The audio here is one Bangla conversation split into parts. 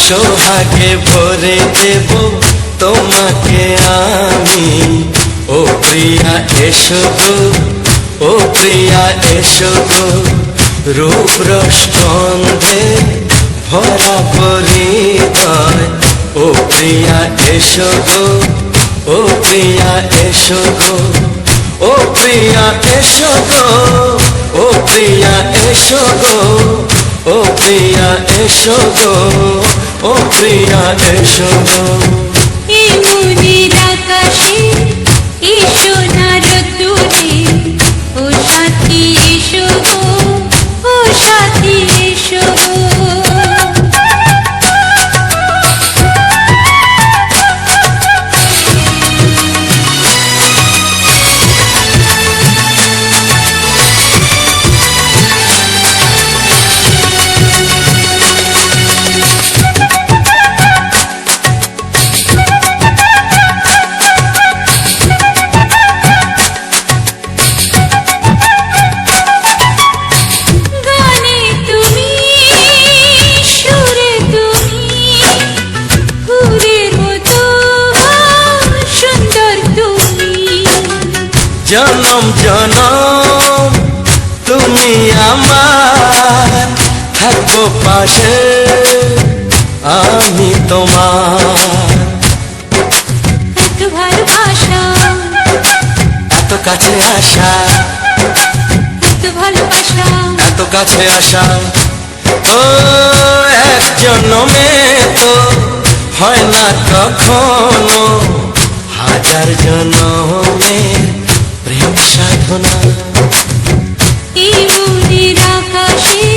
সোহাগে ভরে দেব তোমাকে আমি। ও প্রিয়া এসো গো, ও প্রিয়া এসো গো, রূপ রসগন্ধে ভরা পরিদয়। ও প্রিয়া এসো গো, ও প্রিয়া এসো গো, ও প্রিয়া এসো গো, ও প্রিয়া এসো গো, ও প্রিয়া এসো গো, ও প্রিয়া এসো গো। এই মনের আকাশে এই সোনার রোদ্দুরে ও সাথী এসো গো, ও সাথী এসো গো। জনম জনম তুমি আমার, থাকবো পাশে আমি তোমার। এত ভালোবাসা, এত কাছে আসা, এত ভালোবাসা, এত কাছে আসা, ও এক জন্মে তো হয় না কখনো, হাজার জন্মে প্রেম সাধনা। এই মনের আকাশে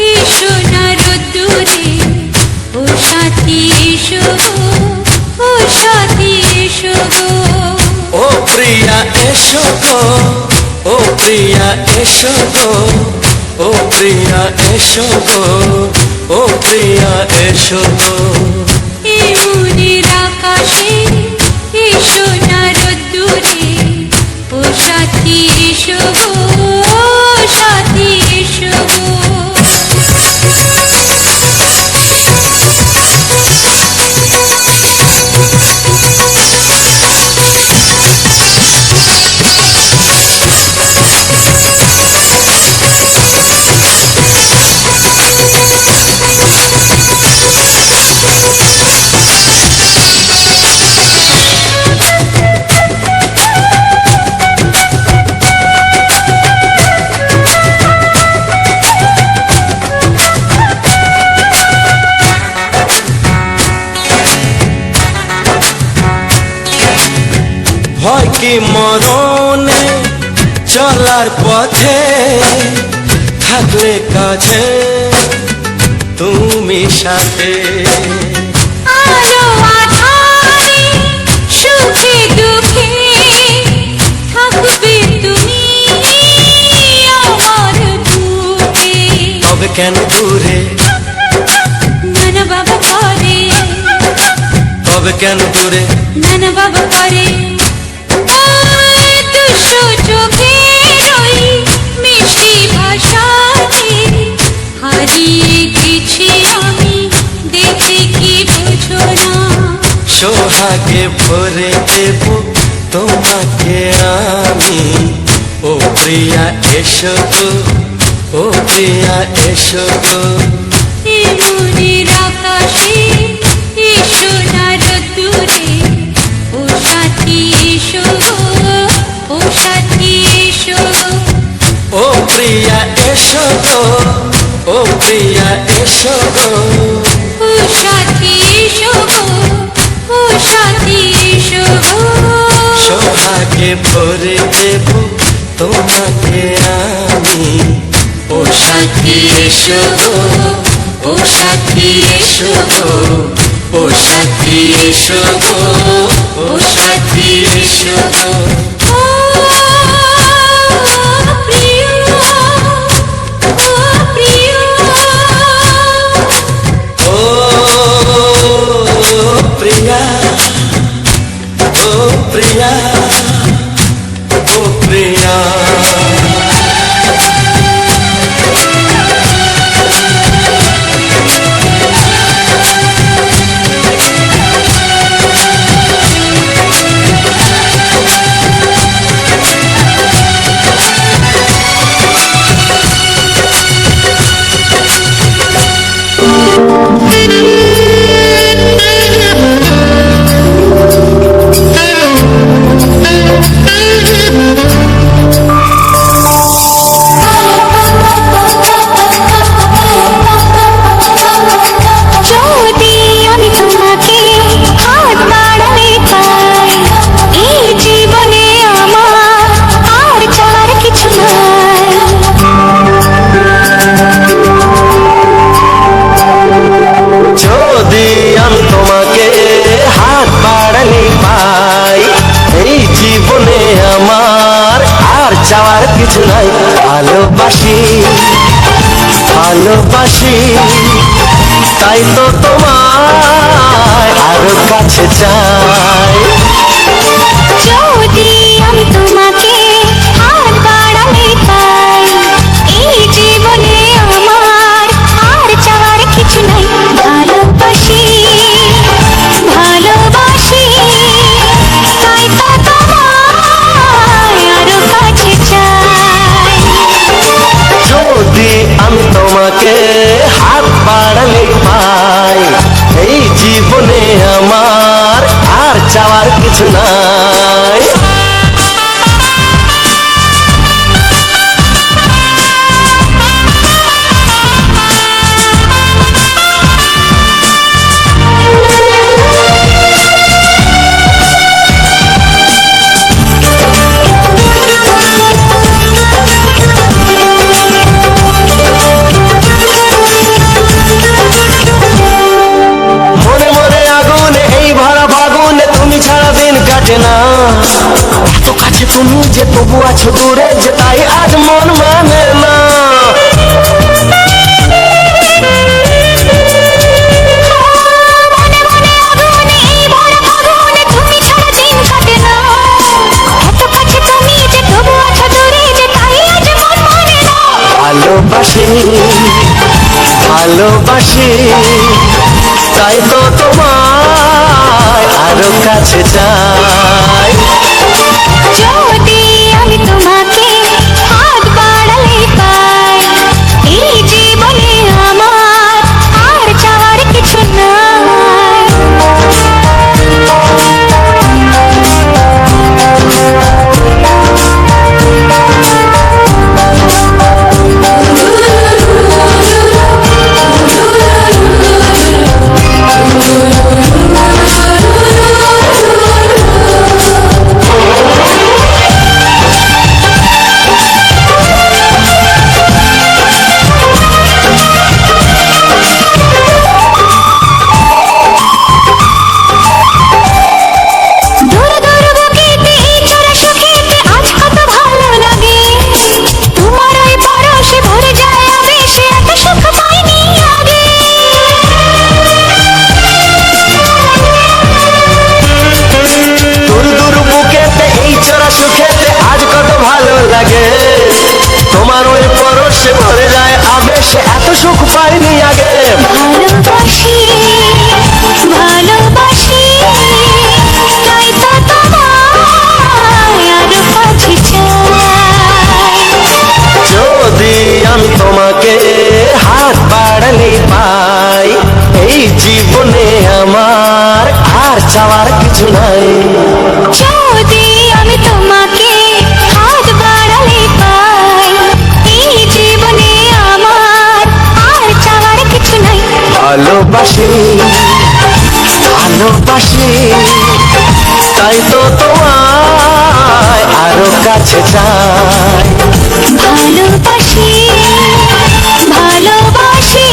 এই সোনার রোদ্দুরে ও সাথী এসো গো, ও সাথী এসো গো। ও প্রিয়া এসো গো, ও প্রিয়া এসো গো, ও প্রিয়া এসো গো, ও প্রিয়া এসো গো। এই মনের আকাশে এই সোনার রোদ্দুরে ও সাথী এসো গো, ও সাথী এসো গো। ভয় কি মরণে চলার পথে, থাকলে কাছে তুমি সাথে। আলো আঁধারে সুখে দুঃখে থাকবে তুমি আমার বুকে। তবে কেন দূরে, নানা বাবা করে, তবে কেন দূরে, নানা বাবা করে। দুশো চোখের ওই মিষ্টি ভাষাতে হারিয়ে গেছি আমি, দেখে কি বুঝো না। সোহাগে ভরে দেব তোমাকে আমি। ও প্রিয়া এসো গো, ও প্রিয়া এসো গো। এই মনের আকাশে এই সোনার রোদ্দুরে ও সাথী এসো গো, ও সাথী এসো গো। ও প্রিয়া এসো গো, ও প্রিয়া এসো গো, ও সাথী এসো গো, ও সাথী এসো গো। সোহাগে ভরে দেব তোমাকে আমি। ও সাথী এসো গো, ও সাথী এসো গো, ও সাথী এসো গো, ও সাথী এসো গো। ও প্রিয়, ও প্রিয়, ও প্রিয়া, ও প্রিয়া, ও প্রিয়া। কিছু নাই। ভালোবাসি ভালোবাসি তাই তো তোমায় আরো কাছে চাই। যদি আমি তোমাকে হাত বাড়ালে পাই, এই জীবনে আমার আর চাওয়ার কিছু নাই। ভালোবাসি ভালোবাসি তাই তো তোমায় আরো কাছে চাই। যদি আমি তোমাকে হাত বাড়ালে পাই, এই জীবনে আমার আর চাওয়ার কিছু নাই। মনে মনে আগুনে এই ভরা ফাগুনে তুমি ছাড়া দিন কাটে না। এত কাছে তুমি যে তবু আছো দূরে, যে তাই আজ মন মানে না। মনে মনে আগুনে এই ভরা ফাগুনে তুমি ছাড়া দিন কাটে না। এত কাছে তুমি যে তবু আছো দূরে, যে তাই আজ মন মানে না। ভালোবাসি ভালোবাসি তাই তো তোমায় আরো কাছে চাই। যদি আমি তোমাকে হাত বাড়ালে পাই, এই জীবনে আমার আর চাওয়ার কিছু নাই। দূর দূর বুকেতে এই চোরা সুখেতে আজ কত ভালো লাগে। তোমার ওই পরশে ভরে যায় আবেশে, এত সুখ পাইনি আগে। দূর দূর বুকেতে এই চোরা সুখেতে আজ কত ভালো লাগে। তোমার ওই পরশে ভরে যায় আবেশে, এত সুখ পাইনি আগে। ভালোবাসি ভালোবাসি তাই তো তোমায় আরো কাছে চাই। যদি আমি তোমাকে হাত বাড়ালে পাই, এই জীবনে আমার আর চাওয়ার কিছু নাই। যদি আমি তোমাকে হাত বাড়ালে পাই, এই জীবনে আমার আর চাওয়ার কিছু নাই। ভালোবাসি ভালোবাসি তাই তো তোমায় আরো কাছে চাই। ভালোবাসি ভালোবাসি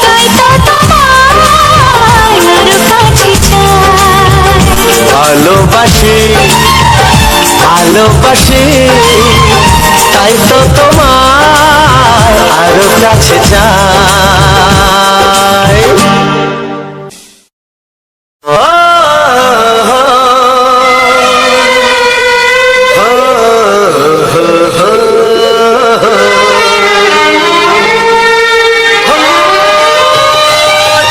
তাই তো তোমায় আরো কাছে চাই। ভালোবাসি ভালোবাসি তাই তো তোমায় আরো কাছে চাই।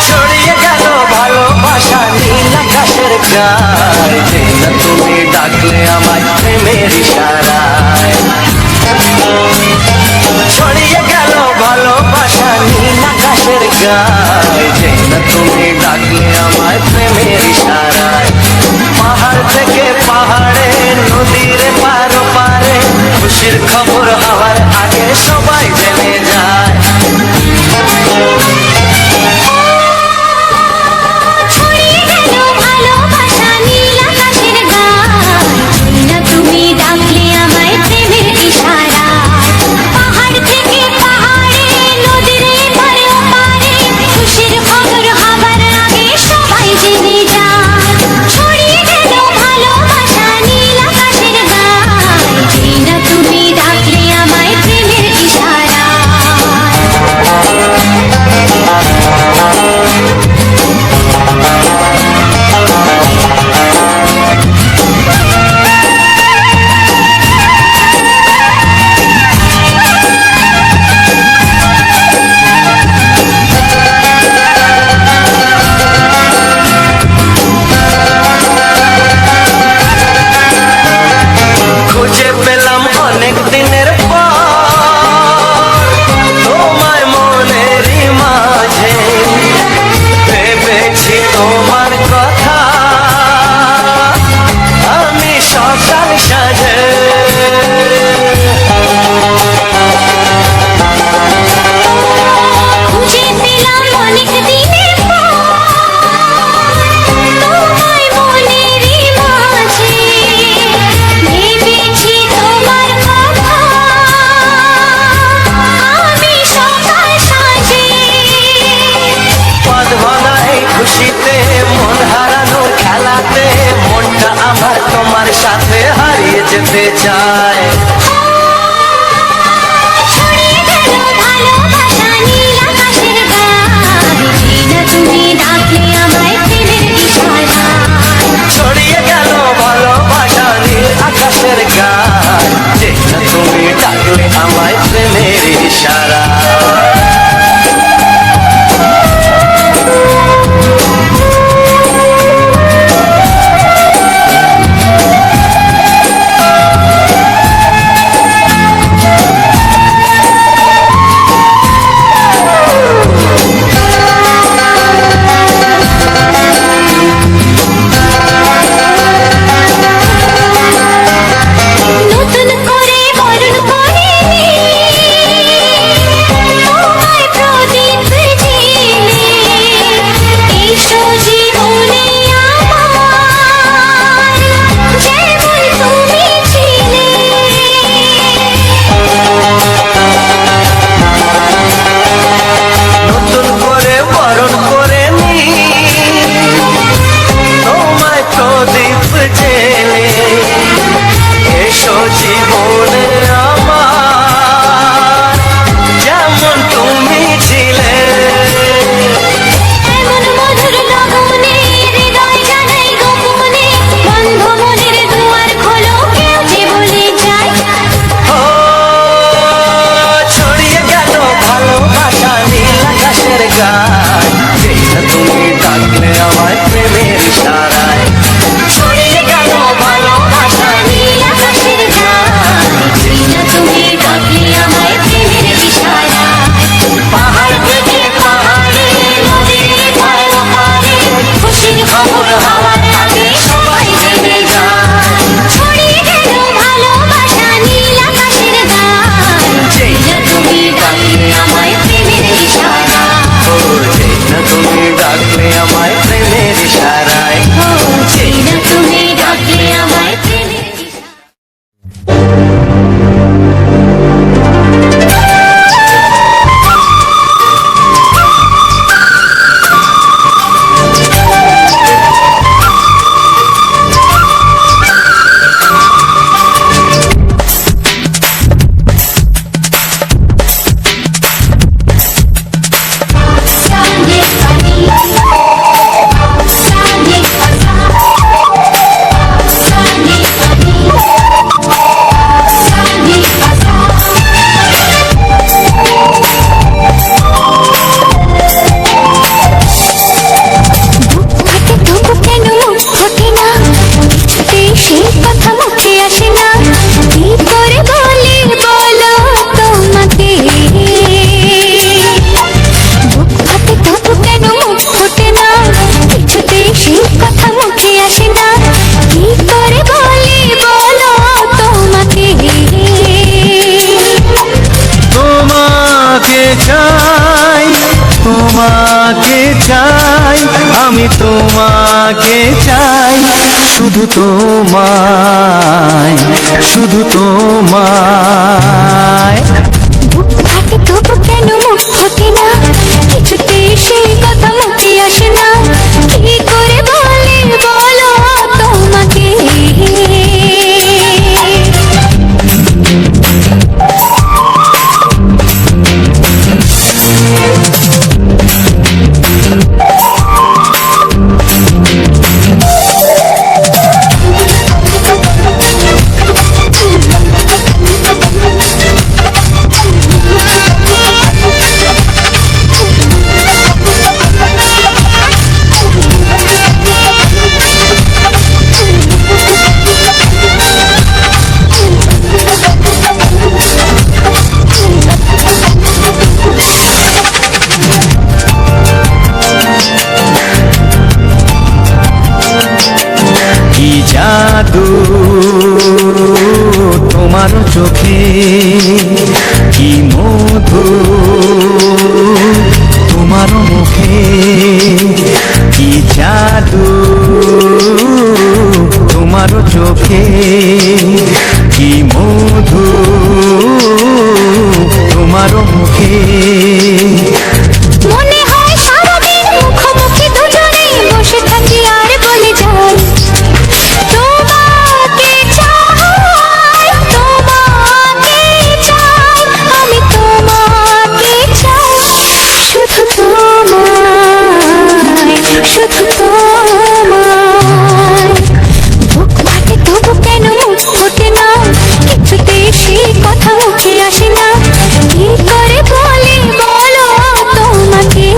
ছড়িয়ে গেল ভালোবাসা নীল আকাশের গায়ে, যে না তুমি ডাকলে আমায় প্রেমের ইশারায়। ছড়িয়ে গেল ভালোবাসা নীল আকাশের গায়ে, যে না তুমি ডাকলে আমায় প্রেমের ইশারায়। পাহাড় থেকে পাহাড়ে নদীর পারো পারে, খুশির খবর হওয়ার আগে সবাই জেনে যায়। ছড়িয়ে গেল ভালোবাসা নীল আকাশের গায়ে, না তুমি ডাকলে আমায় প্রেমের ইশারায়। পাহাড় থেকে পাহাড়ে নদীর এপারে ওপারে, খুশির খবর হবার আগে সবাই জেনে যায়। ছড়িয়ে গেল ভালোবাসা নীল আকাশের গায়ে, না তুমি চাই, আমি তোমাকে চাই, শুধু তোমায়, শুধু তোমায়। বুক ফাটে তবু কেন মুখ ফোটে না, কিছুতে সেই কথা মুখে আসে না, কি করে বলে বলো তোমাকে। কি জাদু তোমার চোখে, কি মধু তোমার মুখে, কি জাদু তোমার চোখে, কি মধু তোমার মুখে। মনে হয় সারাদিন মুখোমুখি দুজনে বসে থাকি আর বলে যাই, তোমাকে চাই, তোমাকে চাই, আমি তোমাকে চাই, শুধু তোমায়, শুধু তোমায়। বুক ফাটে তবু কেন মুখ ফোটে না, কিছুতে সেই কথা মুখে আসে না, কি করে বলে বলো তোমাকে।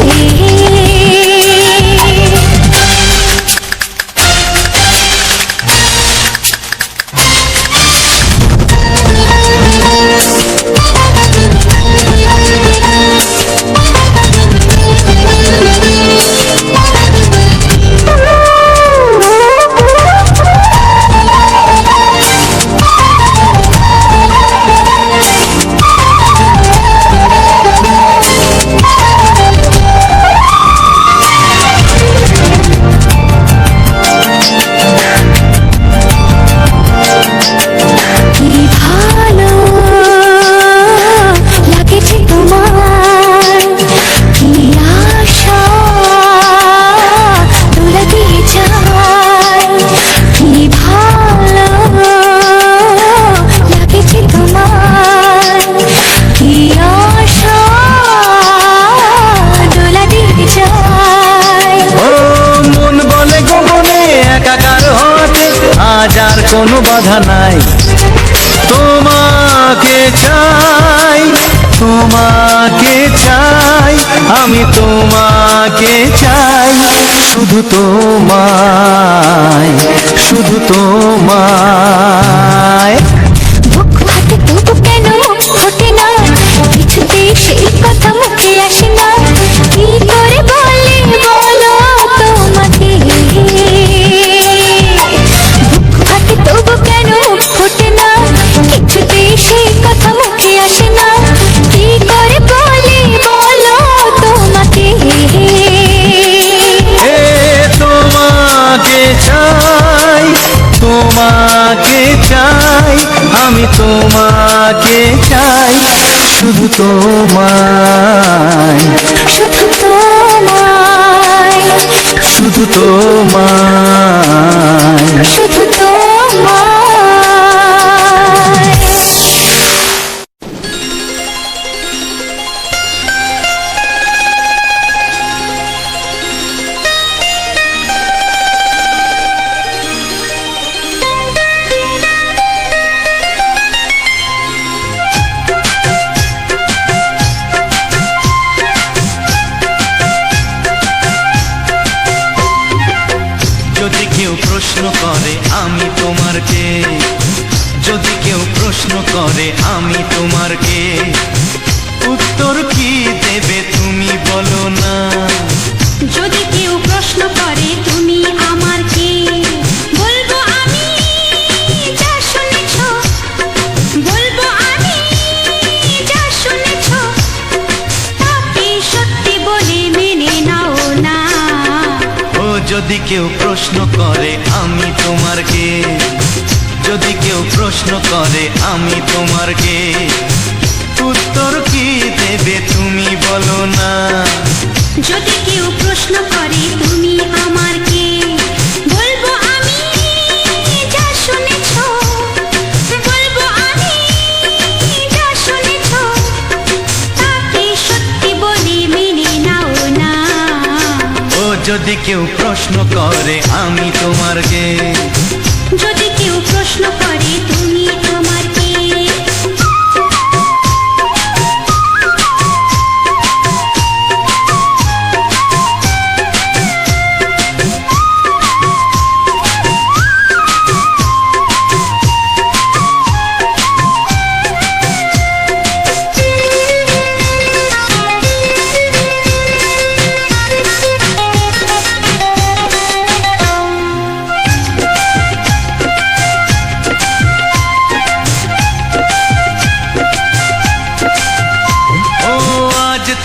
কি ভালো লাগেছে তোমার, কি আশা তোলা দিয়ে যায়, কি ভালো লাগেছে তোমার, কি আশা তোলা দিয়ে যায়। ও মন বলে গগনে একাকার হতে আজ আর কোনো বাধা নাই, তোমাকে চাই, তোমাকে চাই, আমি তোমাকে চাই, শুধু তোমায়, শুধু তোমায়। বুক ফাটে তবু কেন মুখ ফোটে না, কিছুতে সেই কথা মুখে আসে না, কি করে বলে বলো তোমাকে। বুক ফাটে তবু কেন মুখ ফোটে না, কিছুতে সেই কথা মুখে আসে না, কি করে বলে বলো তোমাকে। এ তোমাকে চাই, তোমাকে চাই, আমি তোমাকে চাই, শুধু তোমায়, শুধু তোমায়, শুধু তোমায়। শুধু তোমায়। যদি কেউ প্রশ্ন করে আমি তোমার কে, যদি কেউ প্রশ্ন করে আমি তোমার কে, উত্তর কি দেবে তুমি বলো না। যদি কেউ প্রশ্ন করে তুমি আমার কে, বলবো আমি যা শুনেছ, বলবো আমি যা শুনেছ, তাকে সত্যি বলে মেনে নাও না। যদি কেউ প্রশ্ন করে আমি তোমার কে, যদি কেউ প্রশ্ন করে আমি তোমার কে, উত্তর কি দেবে তুমি বলো না। যদি কেউ প্রশ্ন করে তুমি আমার কে, বলবো আমি যা শুনেছো, বলবো আমি যা শুনেছো, তাকে সত্যি বলে মেনে নাও না। ও যদি কেউ প্রশ্ন করে আমি তোমার কে, যদি কেউ প্রশ্ন করে তুমি আমার কে।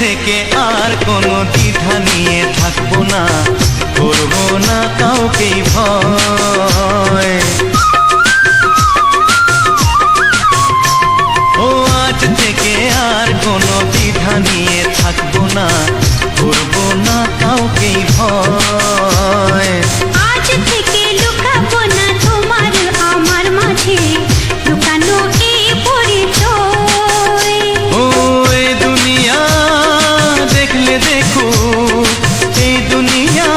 থেকে আর কোনো দ্বিধা নিয়ে থাকবো না, করবো না কাউকেই ভয়। ও আজ থেকে আর কোনো দ্বিধা নিয়ে থাকবো না, করবো না কাউকেই ভয়। আজ থেকে লুকাবো না তোমার আমার মাঝে লুকানো এই পরিচয়। ও এই দুনিয়া দেখলে দেখো, এই দুনিয়া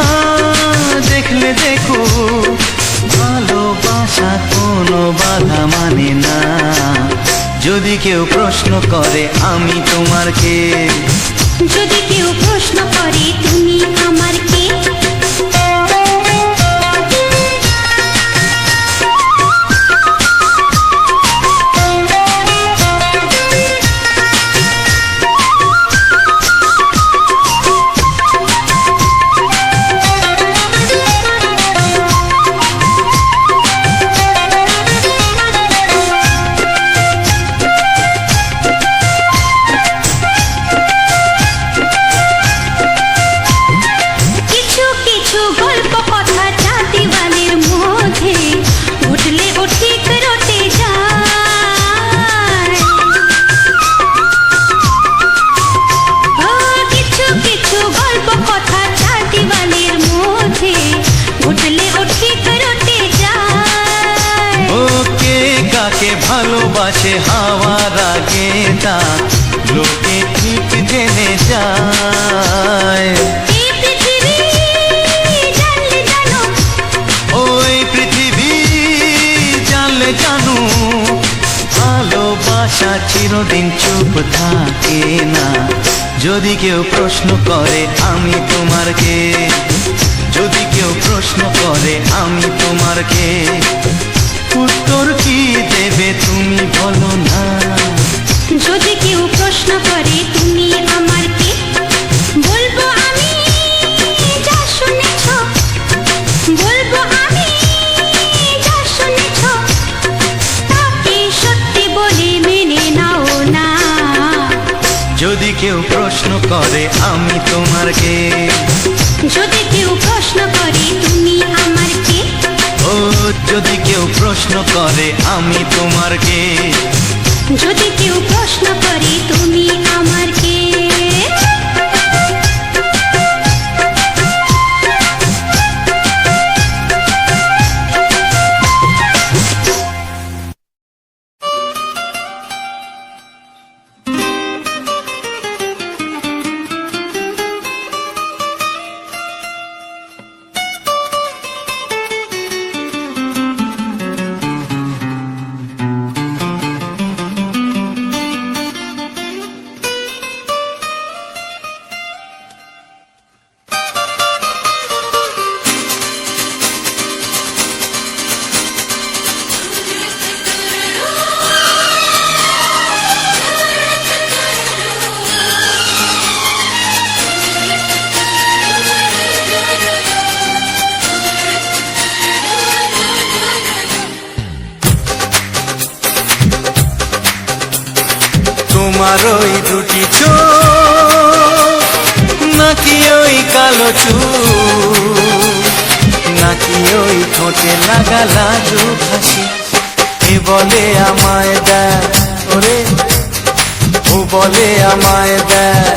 দেখলে দেখো, ভালোবাসা কোনো বাধা মানে না। যদি কেউ প্রশ্ন করে আমি তোমার কে, যদি কেউ প্রশ্ন করে তুমি আমার কে। ভালোবাসে হাওয়ার আগে তা লোকে ঠিক জেনে যায়। ওই পৃথিবী জানলে জানো, ভালোবাসা চিরদিন চুপ থাকে না। যদি কেউ প্রশ্ন করে আমি তোমার কে, যদি কেউ প্রশ্ন করে আমি তোমার কে, উত্তর কি দেবে তুমি বলো না। যদি কেউ প্রশ্ন করে তুমি আমার কে, বলবো আমি যা শুনেছো, বলবো আমি যা শুনেছো, তাকে সত্যি বলে মেনে নাও না। যদি কেউ প্রশ্ন করে আমি তোমার কে, যদি কেউ প্রশ্ন করে তুমি আমার কে, ও যদি কেউ প্রশ্ন করে আমি তোমার কে, যদি কেউ প্রশ্ন করে তুমি আমার কে। তোমার ওই দুটি চোখ নাকি ওই কালো চুল, নাকি ওই ঠোঁটে লাগা লাজুক হাসি। এ বলে আমায় দেখ ওরে, ও বলে আমায় দেখ,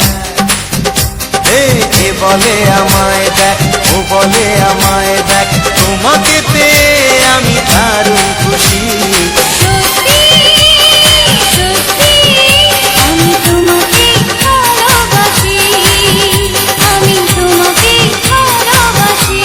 এ বলে আমায় দেখ, ও বলে আমায় দেখ, তোমাকে পেয়ে আমি দারুণ খুশি। সত্যি সত্যি আমি তোমাকে ভালোবাসি, আমি তোমাকে ভালোবাসি।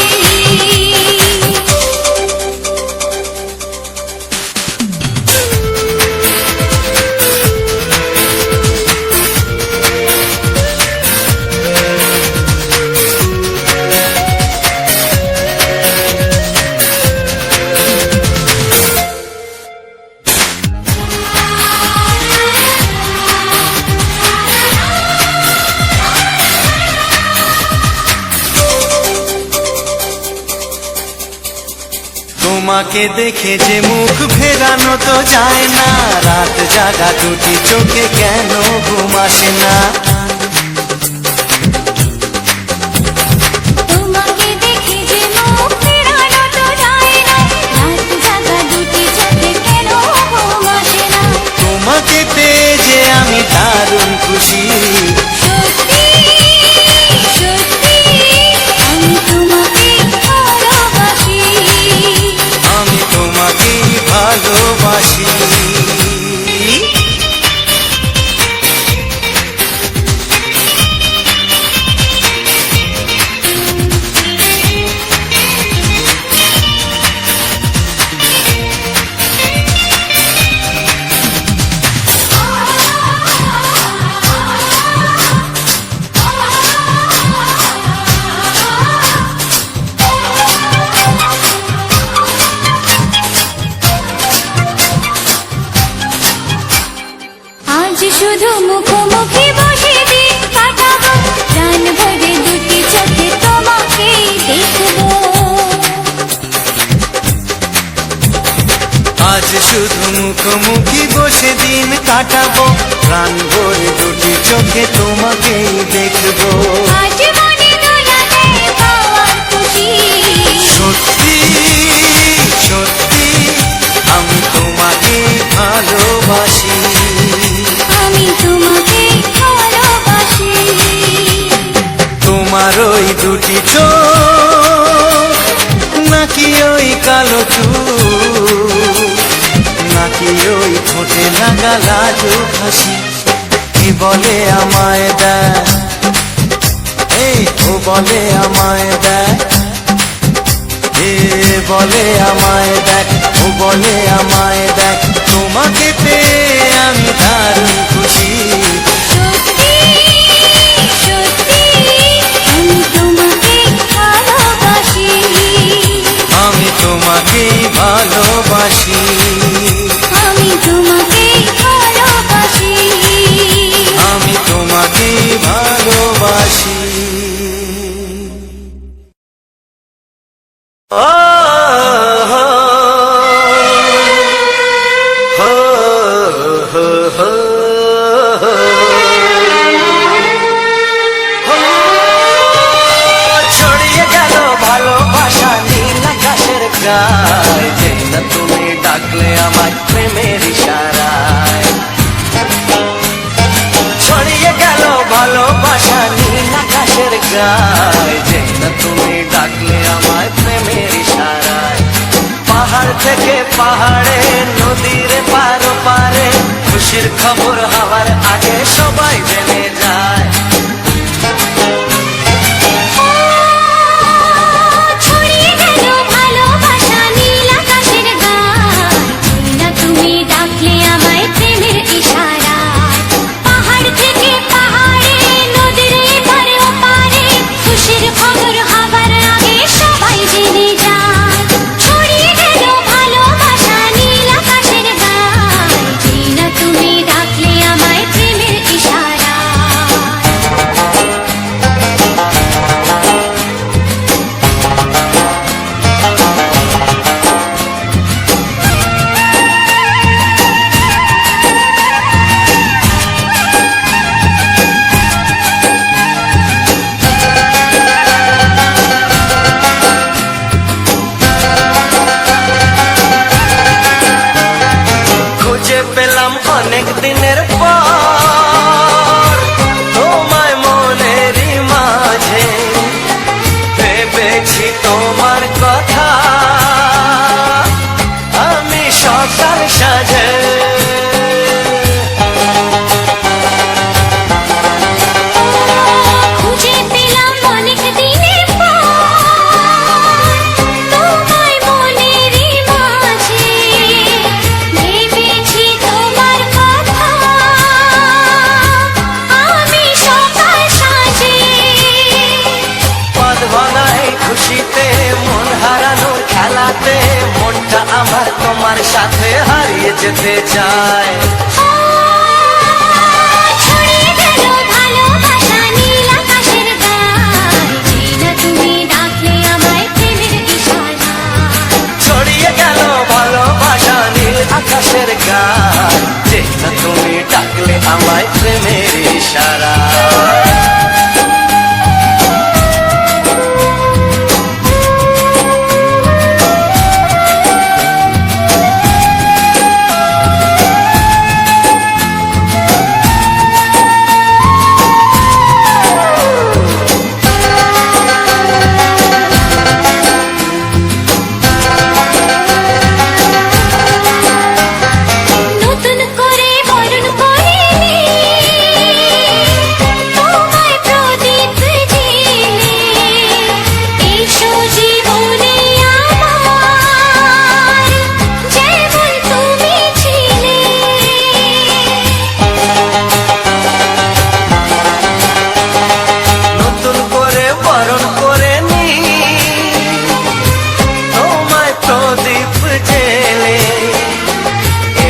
তোমাকে দেখে যে মুখ ফেরানো তো যায় না, রাত জাগা দুটি চোখে কেন ঘুম আসে না। তোমাকে দেখে যে মুখ ফেরানো তো যায় না, রাত জাগা দুটি চোখে কেন ঘুম আসে না। তোমাকে পেয়ে যে আমি দারুণ খুশি। সত্যি সত্যি আমি তোমাকে ভালোবাসি, আমি তোমাকেই ভালোবাসি। আজ শুধু মুখোমুখি বসে দিন কাটাবো, প্রাণ ভরে দুটি চোখে তোমাকে দেখবো। আজ শুধু মুখোমুখি বসে দিন কাটাবো, প্রাণ ভরে দুটি চোখে তোমাকেই দেখবো। আজ মনে দোলাতে পাওয়ার খুশি, সত্যি সত্যি আমি তোমাকে ভালোবাসি। আমি তোমাকে ভালোবাসি। তোমার ওই দুটি চোখ নাকি ওই কালো চুল, নাকি ওই ঠোঁটে লাগা লাজুক হাসি। এ বলে আমায় দেখ, ও বলে আমায় দেখ, এ বলে আমায় দেখ, ও বলে আমায় দেখ, তোমাকে পেয়ে আমি দারুণ খুশি। সত্যি সত্যি আমি তোমাকে ভালোবাসি, আমি তোমাকেই ভালোবাসি। আমি তোমাকে ভালোবাসি। আমি তোমাকেই ভালোবাসি। ও হো হো হো হো হো, ছড়িয়ে গেল ভালোবাসা নীল আকাশের গায়ে, যেই না তুমি ডাকলে আমায় প্রেমের ইশারায়। ছড়িয়ে গেল ভালোবাসা নীল আকাশের গায়ে, যেই না তুমি ডাকলে আমায় প্রেমের ইশারায়। পাহাড় থেকে পাহাড়ে, নদীর পার পারে, খুশির খবর হওয়ার আগে সবাই জেনে যায়। ছড়িয়ে গেল ভালোবাসা নীল আকাশের গায়ে, না তুমি ডাকলে আমায় প্রেমের ইশারায়। পাহাড় থেকে পাহাড়ে, নদীর এপারে ওপারে, খুশির খবর হবার আগে সবাই জেনে যায়। ছড়িয়ে গেল ভালোবাসা নীল আকাশের গায়ে, না তুমি ডাকলে আমায় প্রেমের যেতে চায়। ছড়িয়ে গেল ভালোবাসা নীল আকাশের গায়ে, যেই না তুমি ডাকলে আমায় প্রেমের ইশারায়। ছড়িয়ে গেল ভালোবাসা নীল আকাশের গায়, যেই না তুমি ডাকলে আমায় প্রেমের ইশারায়। নতুন করে বরণ করিনি তোমায় প্রদীপ জেলে, এসো জীবনে আমার যেমন তুমি ছিলে। নতুন করে বরণ করে নি তোমায় প্রদীপ জেলে,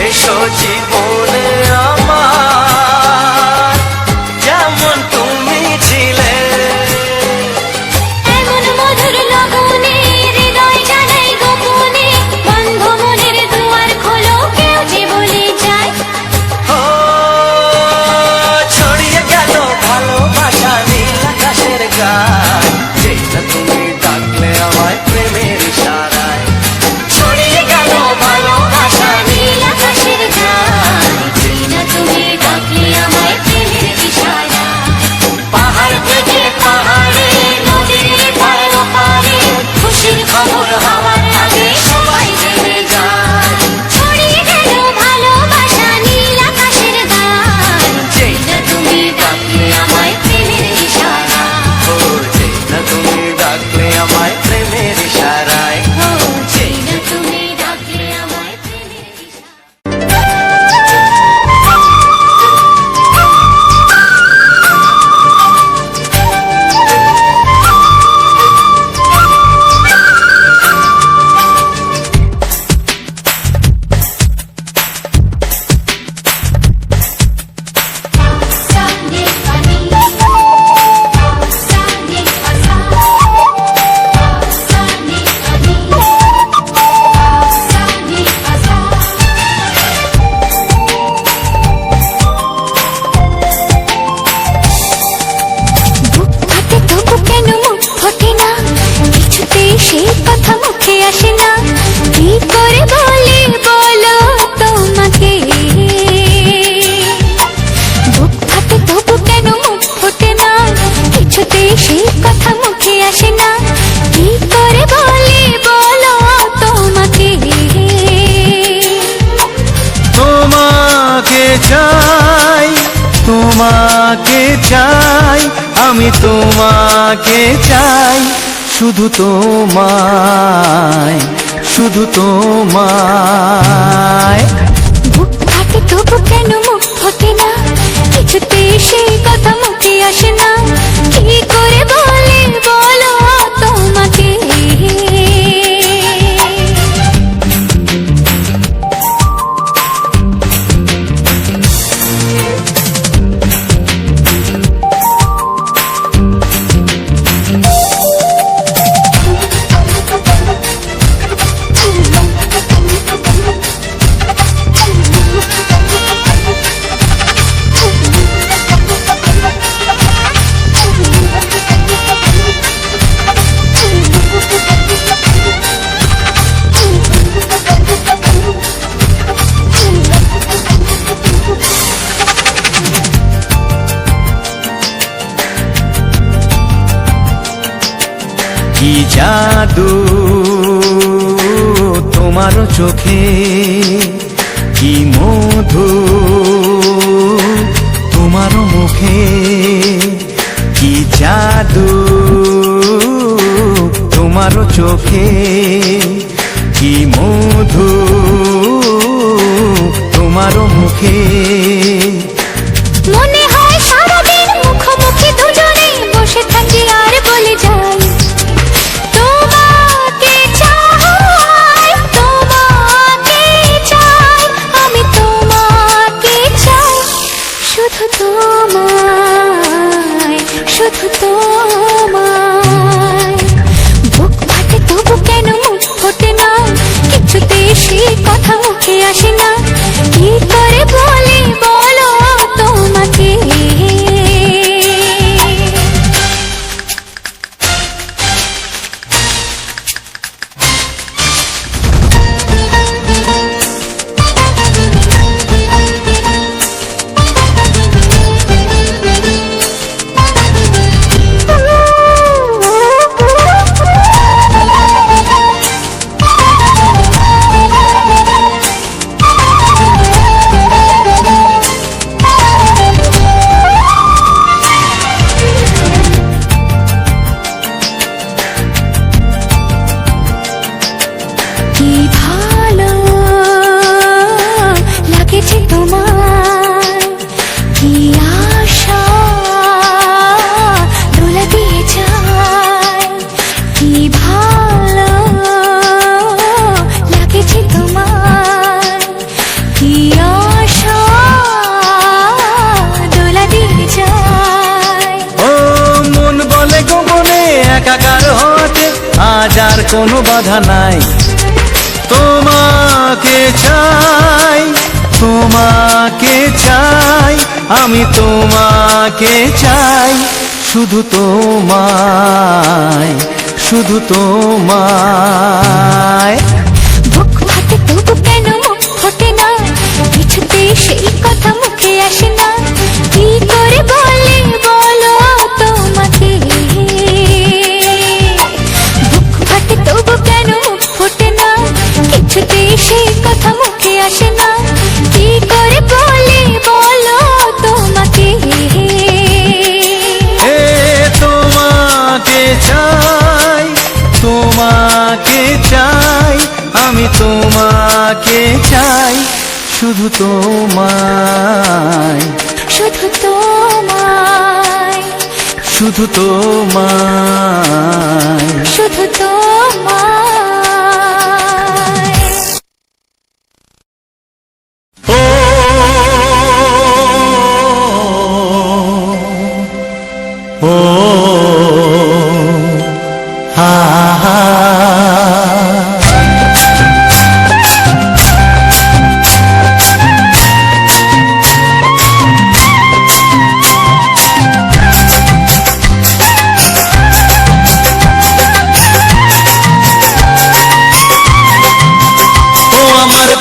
এসো জীবনে আমার যেমন তুমি ছিলে। এমন মধুর লগনে হৃদয় জানাই গোপনে, বন্ধ মনের দুয়ার খোলো কেউ যে বলে যায়। ও ছড়িয়ে গেল ভালোবাসা নীল আকাশের গায়, যেটা তুমি ডাকলে আমায় প্রেমের ইশারায়। ছড়িয়ে গেল ভালোবাসা নীল আকাশের গায়ে, যেই না তুমি ডাকলে আমায় প্রেমের ইশারায়। পাহাড় থেকে পাহাড়ে নদীর ধারে ওপারে খুশির খবর হওয়ার আগে সবাই জেনে যায়। ছড়িয়ে গেল ভালোবাসা নীল আকাশের গায়ে, যেই না তুমি ডাকলে আমায় প্রেমের ইশারায়। ও যেটা তুমি ডাকলে আমায় প্রেমের ইশারায়। ও যেই না তুমি ডাকলে আমায় প্রেমের ইশারায়। সানি সানি সানি আসা, সানি সানি সানি আসা। বুক ফাটে তবু কেন মুখ ফোটে না, কিছুতেই সেই কথা মুখে আসে না। কি করে বলি বলো তোমাকে, বুক ফাটে তবু কেন মুখ ফোটে না, কিছুতেই সেই কথা মুখে আসে না। কি করে বলি বলো তোমাকে। তোমাকে চাই, তোমাকে চাই, আমি তোমাকে চাই, শুধু তোমায়, শুধু তোমায়। বুক ফাটে তবু কেন মুখ ফোটে না, কিছুতেই সেই কথা মুখে আসে না। কি করে বলে বলো তোমাকে। কি জাদু তোমার চোখে, কি মধু তোমার মুখে, কি জাদু তোমার চোখে, কি মধু তোমার মুখে। মনে হয় সারাদিন মুখোমুখি দুজনে বসে থাকি আর বলে যাই, তোমাকে চাই, তোমাকে চাই, শুধু তোমায়, শুধু তোমায়। বুক ফাটে তবু কেন মুখ ফোটে না, কিছুতে সে কথা মুখে আসে না। কি করে বলি বলো তোমাকে, কি ভালো লাগেছে তোমার, কি আশা দোলা দিয়ে যায়। কি ভালো লাগেছে তোমার, কি আশা দোলা দিয়ে যায়। ও মন বলে গোপনে একাকার হতে আজ আর কোনো বাধা নাই। তোমাকে চাই, তোমাকে চাই, আমি তোমাকে চাই, শুধু তোমায়, শুধু তোমায়। বুক ফাটে তবু কেন মুখ ফোটে না, কিছুতে সেই কথা মুখে আসে না। কি করে বলে বলো তোমাকে, বুক ফাটে তবু কেন মুখ ফোটে না, কিছুতে সেই কথা মুখে আসে না। কি করে বলে বলো তোমাকে, এ তোমাকে চাই, তোমাকে চাই, আমি তোমাকে চাই, শুধু তোমায়, শুধু তোমায়, শুধু তোমায়। শুধু তোমায়। ও ও হা হা।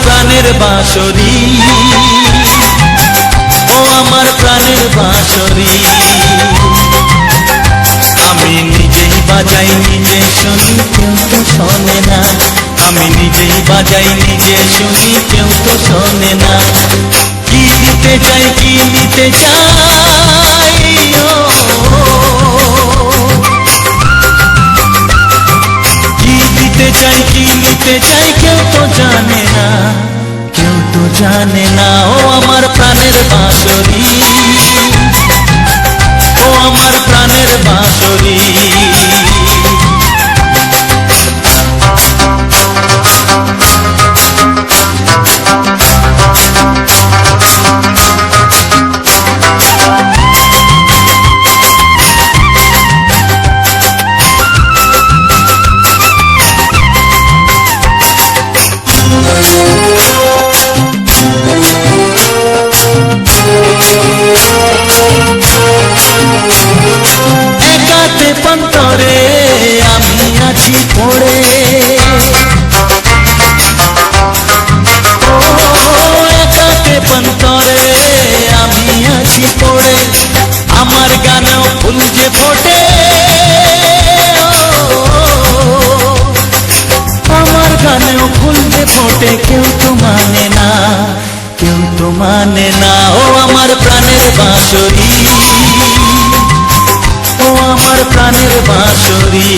প্রাণের বাঁশরি, ও আমার প্রাণের বাঁশরি, আমি নিজেই বাজাই নিজে শুনি কেউ তো শোনে না। আমি নিজেই বাজাই নিজে শুনি কেউ তো শোনে না। কি দিতে চাই, কি নিতে চাই, ও কি দিতে চাই, কি নিতে চাই, কেউ তো জানে না, কেউ তো জানে না। ও আমার প্রাণের বাঁশরি, ও আমার প্রাণের বাঁশরি। একাতে পন্তরে আমি আছি পড়ে, ও একাতে পন্তরে আমি আছি পড়ে। আমার গানেও ফুল যে ফোটে, আমার গানেও ফুল যে ফোটে, কেউ তো মানে না, কেউ তো মানে না। ও আমার প্রাণের বাঁশরি, ও আমার প্রাণের বাঁশরি।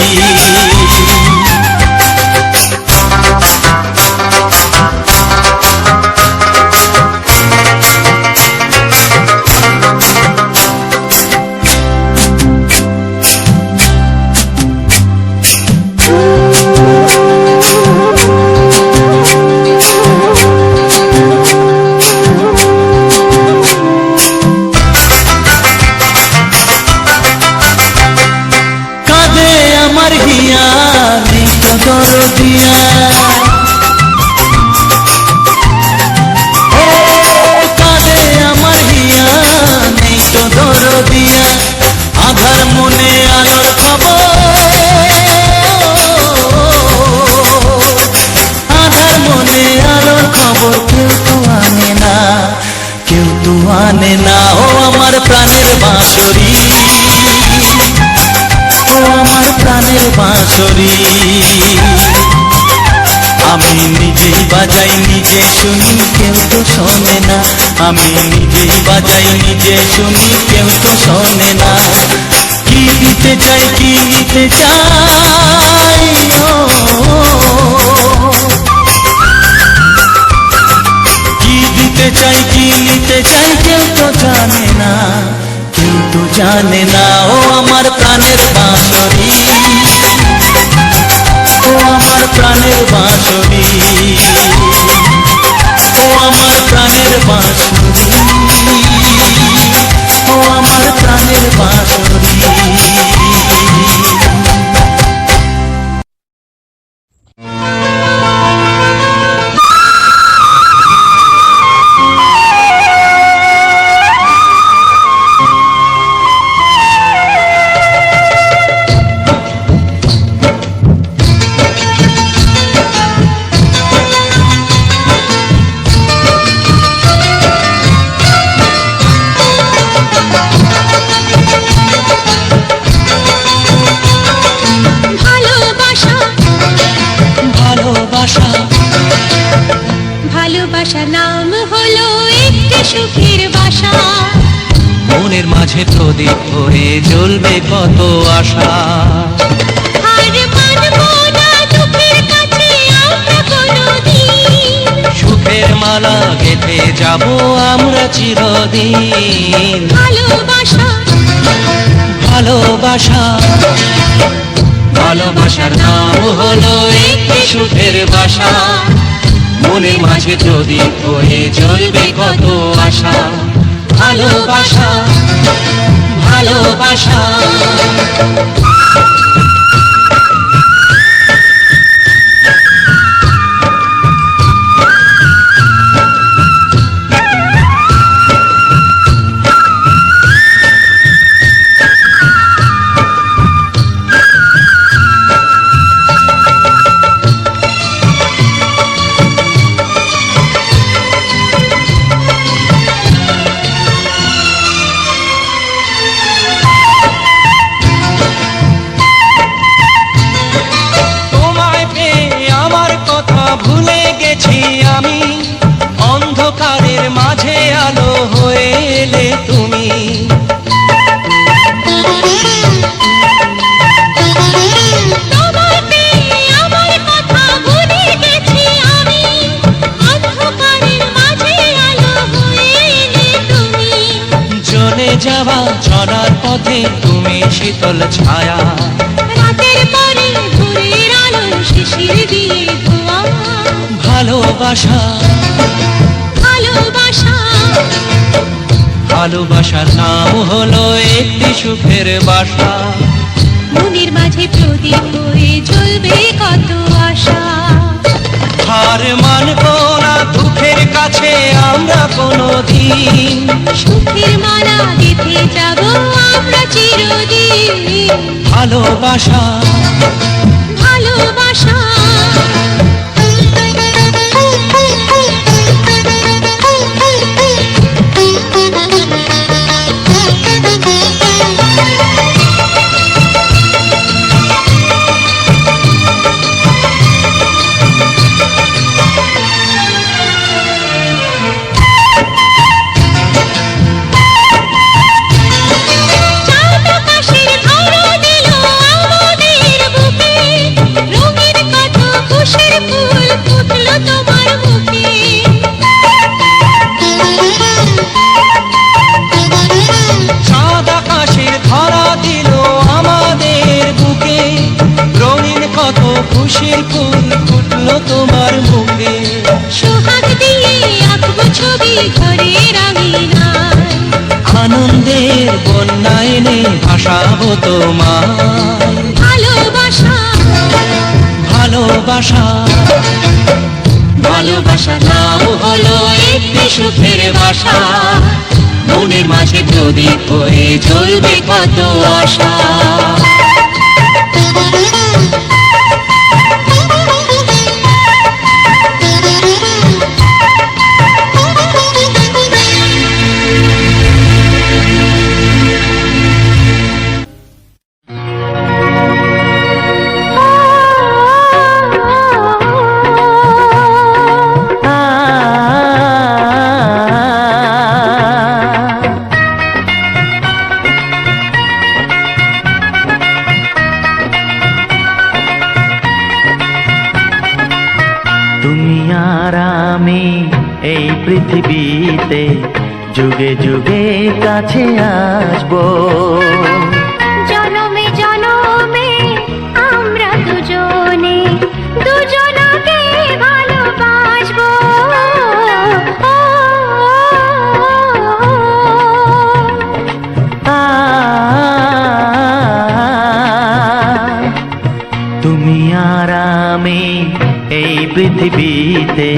দিয়া, নেই তো দরদিয়া। কাঁদে আমার হিয়া, নেই তো দরদিয়া। আধার মনে আলোর খবর, আধার মনে আলোর খবর কেউ তো আনে না, কেউ তো আনে না। ও আমার প্রাণের বাঁশরি, ও আমার প্রাণের বাঁশরি। আমি নিজেই বাজাই নিজে শুনি, কেউ তো শোনে না। আমি নিজেই বাজাই নিজে শুনি, কেউ তো শোনে না। কি দিতে চাই, কি নিতে চাই, কি দিতে চাই, কি নিতে চাই, কেউ তো জানে না, কেউ তো জানে না। ও আমার প্রাণের বাঁশরি, ও আমার প্রাণের বাঁশরি, ও আমার প্রাণের বাঁশরি, ও আমার প্রাণের বাঁশরি। ভালোবাসার নাম হলো একটি সুখের বাসা, মনের মাঝে প্রদীপ হয়ে জ্বলবে কত আশা। আর মানবো না দুঃখের কাছে আমরা কোনোদিন, সুখের মালা গেঁথে যাব আমরা চিরদিন। ভালোবাসা, ভালোবাসা, ভালোবাসার নাম হলো একটি সুখের বাসা, মনের মাঝে প্রদীপ হয়ে জ্বলবে কত আশা। ভালোবাসা, ভালোবাসা। ভুলে গেছি আমি, অন্ধকারের মাঝে আলো হয়ে এলে তুমি। তোমার পেয়ে আমার কথা ভুলে গেছি আমি, অন্ধকারের মাঝে আলো হয়ে এলে তুমি। চলে যাওয়া চলার পথে তুমি শীতল ছায়া, রাতের পরে ভোরের আলো শিশির দিয়ে ধোয়া। ভালোবাসা, ভালোবাসা, ভালোবাসার নাম হলো একটি সুখের বাসা, মনের মাঝে প্রদীপ হয়ে জ্বলবে কত আশা। হার মানবো না দুঃখের কাছে আমরা কোনোদিন, সুখের মালা গেঁথে যাব আমরা চিরদিন। ভালোবাসা, ভালোবাসা। খুশির ফুল ফুটলো তোমার মুখে, সোহাগ দিয়ে আঁকবো ছবি ঘরের আঙিনায়, আনন্দের বন্যা এনে ভাসাবো তোমায়। ভালোবাসা, ভালোবাসা। ভালোবাসা নাও হলো একটি সুখের ভাষা, মনের মাঝে প্রদীপ হয়ে জ্বলবে কত আশা। তুমি আর আমি এই পৃথিবীতে যুগে যুগে কাছে আসবো। জনমে জনমে আমরা দুজনে দুজনকে ভালোবাসবো। তুমি আর আমি এই পৃথিবীতে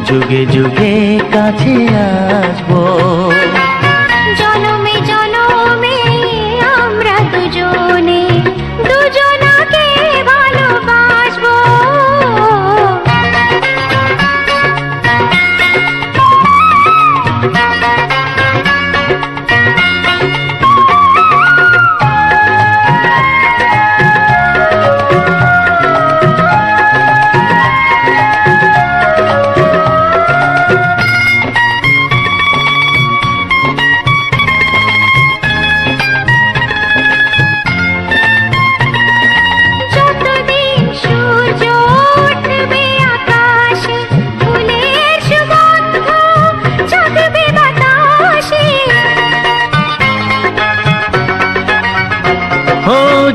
যুগে যুগে কাছে আসবো। জনমে জনমে আমরা দুজনে দুজনকে ভালোবাসবো।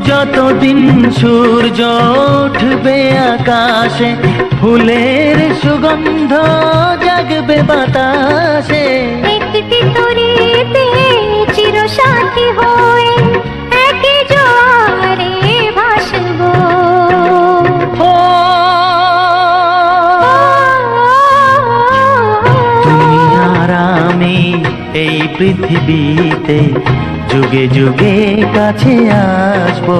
যতদিন সূর্য উঠবে আকাশে, ফুলের সুগন্ধ জাগবে বাতাসে। একটি তরিতে চিরসাথী হয়ে একই জোয়ারে ভাসবো। তুমি আর আমি এই পৃথিবীতে যুগে যুগে কাছে আসবো।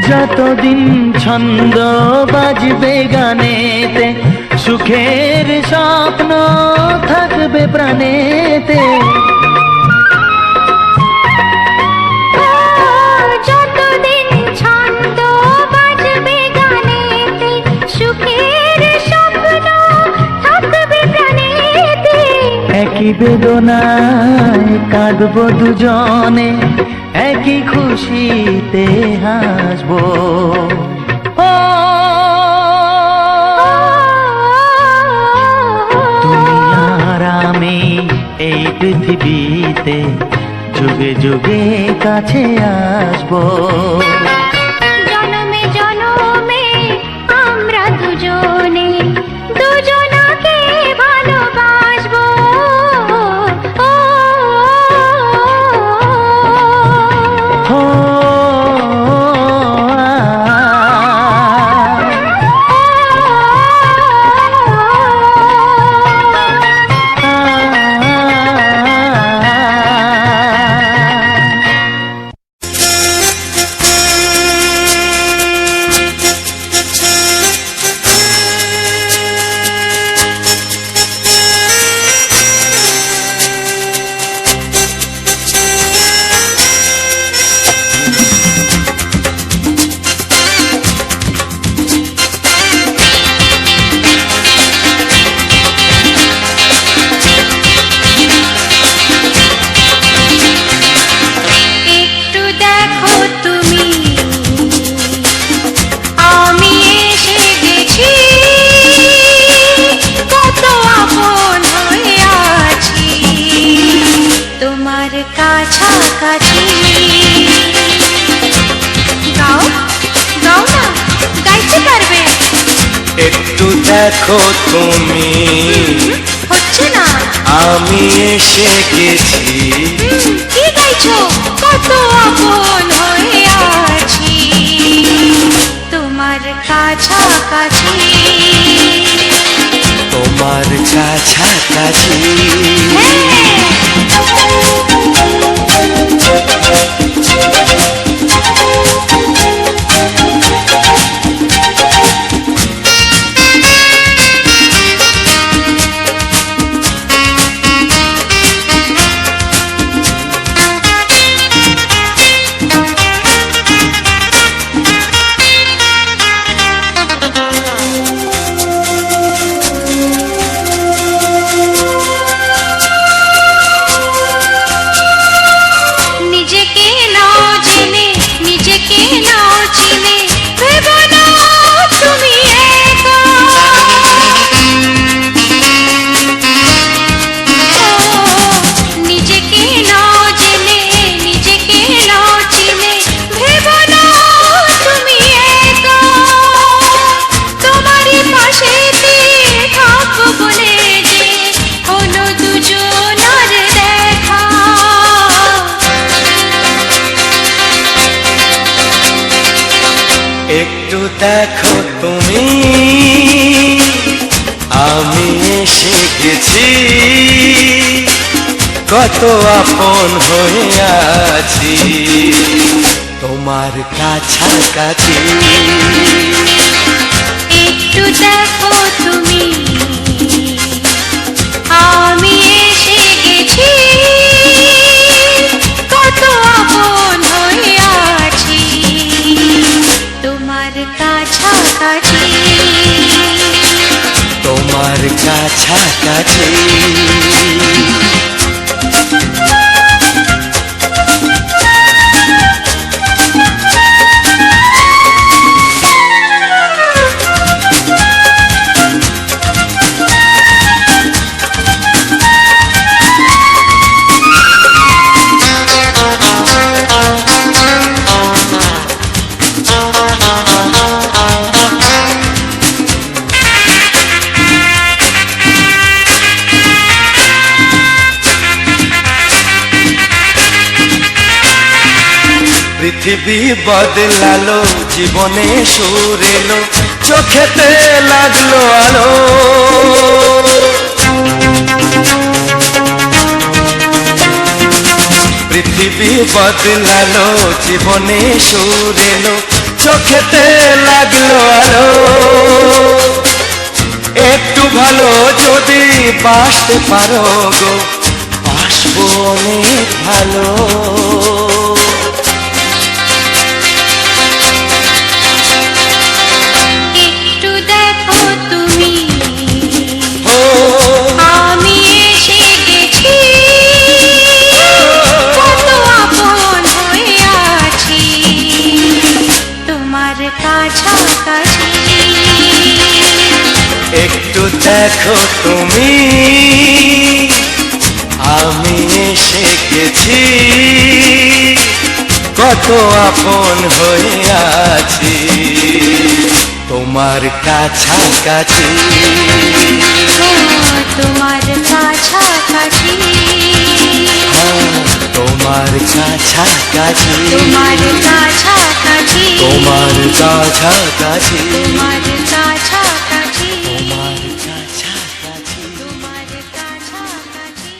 যতদিন ছন্দ বাজবে গানেতে, সুখের স্বপ্ন থাকবে প্রাণেতে। যতদিন ছন্দ বাজবে গানেতে, সুখের স্বপ্ন থাকবে প্রাণেতে। একই বেদনায় কাঁদবো দুজনে, একই খুশিতে হাসবো। তুমি আর আমি এই পৃথিবীতে যুগে যুগে কাছে আসবো। জনমে জনমে আমরা দুজনে দুজনকে ভালোবাসবো। তোমার কাছাকাছি। গাও গাও না, গাইতে পারবে? একটু দেখো তুমি, হচ্ছে না। আমি এসে গেছি। কি গাইছো? কত আপন হয়ে আছি তোমার কাছাকাছি। তোমার কাছাকাছি। নিজেকে নাও জেনে, নিজেকে নাও চিনে, ভেবো না তুমি একা। নিজেকে নাও জেনে, নিজেকে নাও চিনে, ভেবো না তুমি একা। তোমারই পাশেতে থাকবো বলে যে হলো দুজনার দেখা। একটু দেখো তুমি, আমি এসে গেছি। কত আপন হয়ে আছি তোমার কাছাকাছি। একটু দেখো তুমি, আমি এসে গেছি। কত আপন হয়ে আছি তোমার কাছাকাছি। তোমার কাছাকাছি। পৃথিবী বদলালো, জীবনে সুর এলো, চোখেতে লাগলো আলো। পৃথিবী বদলালো, জীবনে সুর এলো, চোখেতে লাগলো আলো। একটু ভালো যদি বাসতে পারো গো, বাসবো অনেক ভালো। একটু দেখো তুমি, ও আমি এসে গেছি। কত আপন হয়ে আছি তোমার কাছাকাছি। একটু দেখো তুমি, আমি এসে গেছি। কত আপন হয়ে আছি তোমার কাছাকাছি। তোমার কাছাকাছি। তোমার কাছাকাছি। তোমার কাছাকাছি। তোমার কাছাকাছি। তোমার কাছাকাছি। তোমার কাছাকাছি। তোমার কাছাকাছি।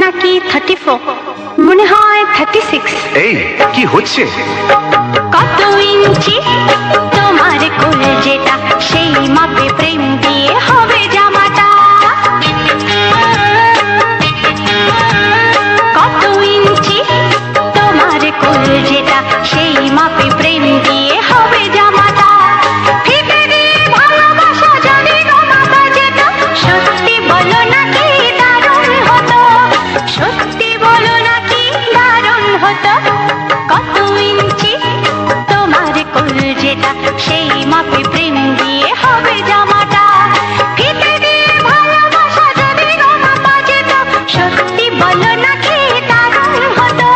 নাকি 34, মনে হয় 36। এই কি হচ্ছে? কত ইঞ্চি তোমার কোলে যেটা, সেই মাপে প্রেম দিয়ে হবে জামাটা। কত ইঞ্চি তোমার কোলে যেটা, সেই মাপে প্রেম দিয়ে হবে জামাটা। মাপে প্রেম দিয়ে হবে জামাটা ফিতে দিয়ে ভালোবাসা যদি গোমা বাজেত সত্যি বলো নাকি দারুণ হতো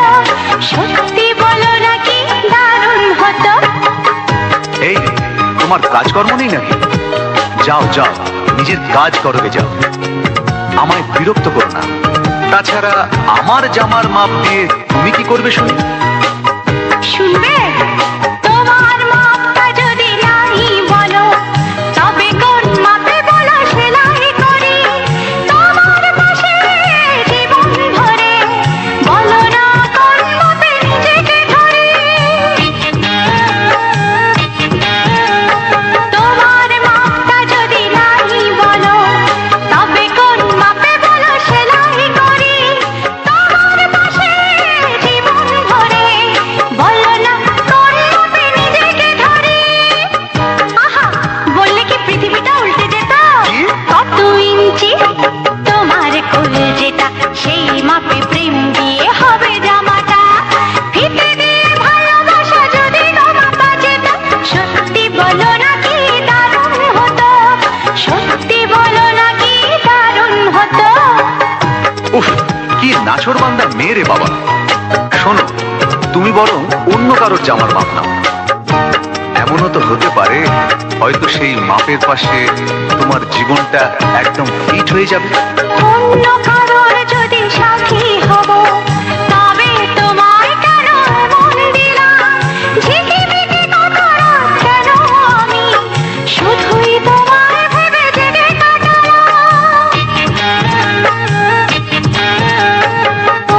সত্যি বলো নাকি দারুণ হতো এই তোমার কাজকর্ম নেই নাকি? যাও যাও, নিজের কাজ করো গে যাও, আমায় বিরক্ত করো না। তাছাড়া আমার জামার মাপ দিয়ে তুমি কি করবে শুনি? শুনবে তোমার মাপটা যদি নাই বলো তবে কোন মাপে বলো সেলাই করি তোমার পাশে জীবন ভরে বলো না কোন মাপে নিজেকে ধরি তোমার মাপটা যদি নাই বলো তবে কোন মাপে বলো সেলাই করি তোমার পাশে জীবন ভরে বলো না কোন মাপে নিজেকে ধরি আহা বললে কি পৃথিবীটা উল্টে যেত কত ইঞ্চি তোমার কোল যেটা সেই মাপে প্রেম দিয়ে হবে জামাটা ফিতে দিয়ে ভালোবাসা যদি গোমা বাজেত সত্যি বলো নাকি দারুণ হতো সত্যি বলো নাকি দারুণ হতো উফ, কি নাছোড় বান্দা মেয়ে রে বাবা। শোনো, তুমি বরং অন্য কারোর জামার মাপ নাও। এমনও তো হতে পারে হয়তো সেই মাপের পাশে তোমার জীবনটা একদম ফিট হয়ে যাবে। অন্য কারোর যদি সাথী হব তবে তোমায় কেন মন দিলাম ঝিকিমিকি কত রাত কেন আমি শুধুই তোমায় ভেবে জেগে কাটালাম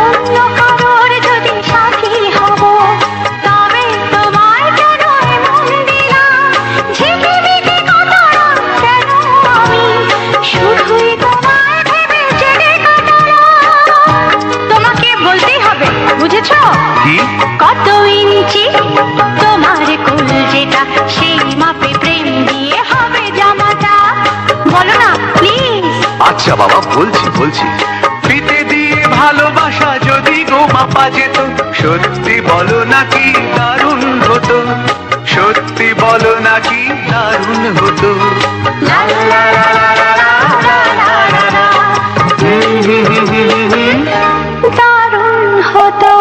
অন্য কারোর যদি সাথী হব তবে তোমায় কেন মন দিলাম ঝিকিমিকি কত রাত কেন আমি শুধুই তোমায় ভেবে জেগে কাটালাম তোমাকে বলতেই হবে বুঝেছো কি? কত ইঞ্চি তোমার কোল যেটা সেই মাপে প্রেম দিয়ে হবে জামাটা বলো না প্লিজ আচ্ছা বাবা, বলছি বলছি। ফিতে দিয়ে ভালোবাসা যদি গোমা বাজেত সত্যি বলো নাকি দারুণ হতো সত্যি বলো নাকি দারুণ হতো। লা লা লা লা লা লা লা লা লা লা। দারুণ হতো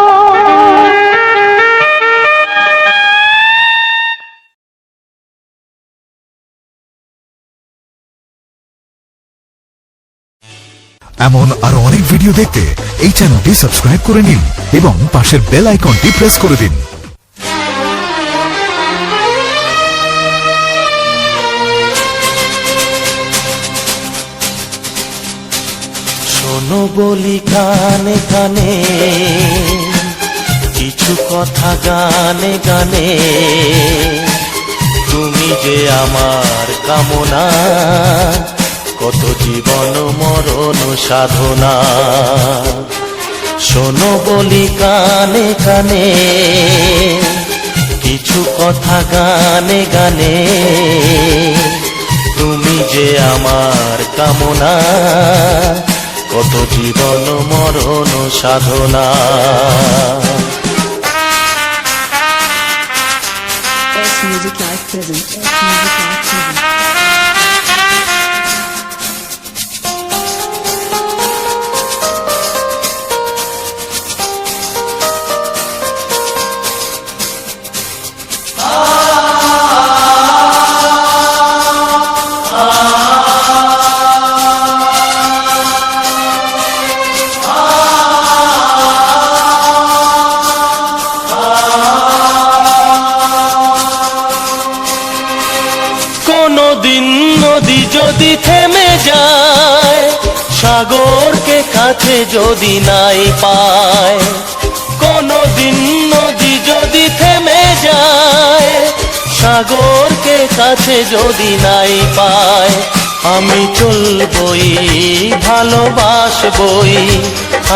এমন আরো অনেক ভিডিও দেখতে এই চ্যানেলটি সাবস্ক্রাইব করে নিন এবং পাশের বেল আইকনটি প্রেস করে দিন। শোনো বলি কানে কানে কিছু কথা গানে গানে তুমি যে আমার কামনা কত জীবন মরণ সাধনা শোনো বলি কানে কানে কিছু কথা গানে গানে তুমি যে আমার কামনা কত জীবন মরণ সাধনা S Music Live presents. S Music Live presents. কোনদিন নদী যদি থেমে যায় সাগরকে কাছে যদি নাই পায় কোনদিন নদী যদি থেমে যায় সাগরকে কাছে যদি নাই পায় আমি চলবই ভালোবাসবই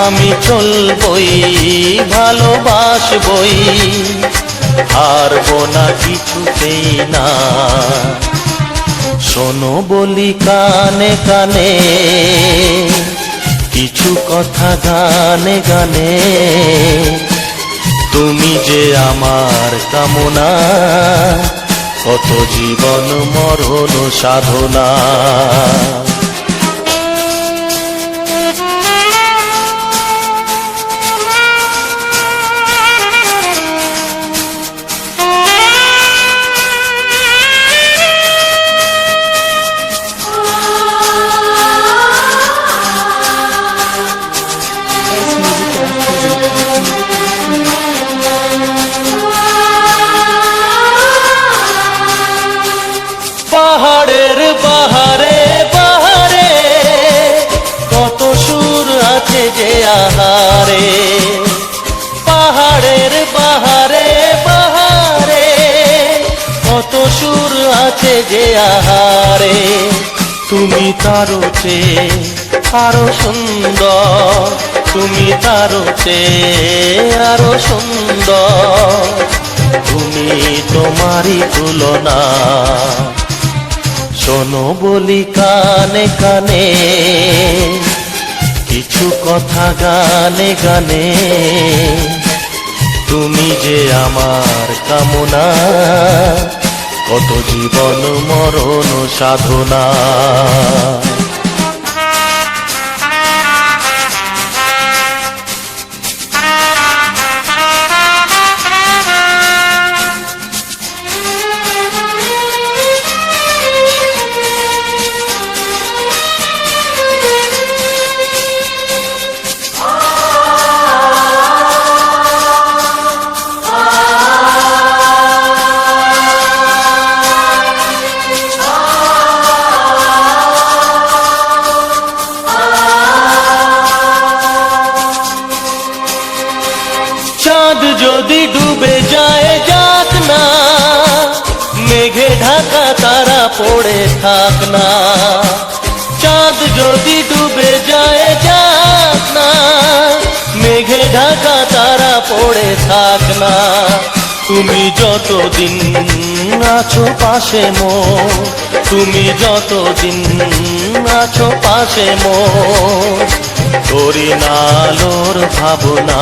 আমি চলবই ভালোবাসবই হারবো না কিছুতেই না শোনো বলি কানে কানে কিছু কথা গানে গানে তুমি যে আমার কামনা কত জীবন মরণ সাধনা। S Music Live present. পাহাড়ের বাহারে বাহারে কত সুর আছে যে আহারে, পাহাড়ের বাহারে বাহারে কত সুর আছে যে আহারে। তুমি তারও চেয়ে আরো সুন্দর, তুমি তারও চেয়ে আরো সুন্দর, তুমি তোমারই তুলনা। শোনো বলি কানে কানে কিছু কথা গানে গানে, তুমি যে আমার কামনা, কত জীবন মরণ সাধনা। চাঁদ যদি ডুবে যায় যাক না, মেঘে ঢাকা তারা পড়ে থাক না। চাঁদ যদি ডুবে যায় যাক না, মেঘে ঢাকা তারা পড়ে থাক না। তুমি যতদিন আছো পাশে মোর, তুমি যতদিন আছো পাশে মোর, করি না আলোর ভাবনা।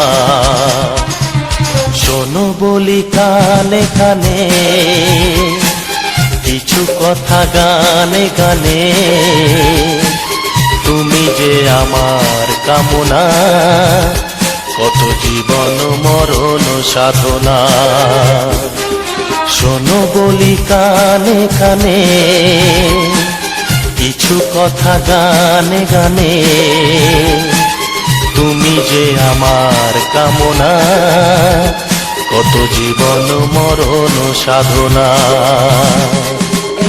শোনো বলি কানে কানে কিছু কথা গানে গানে, তুমি যে আমার কামনা, কত জীবন মরণ সাধনা। শোনো বলি কানে কানে কিছু কথা গানে গানে, তুমি যে আমার কামনা, কত জীবন মরণ সাধনা।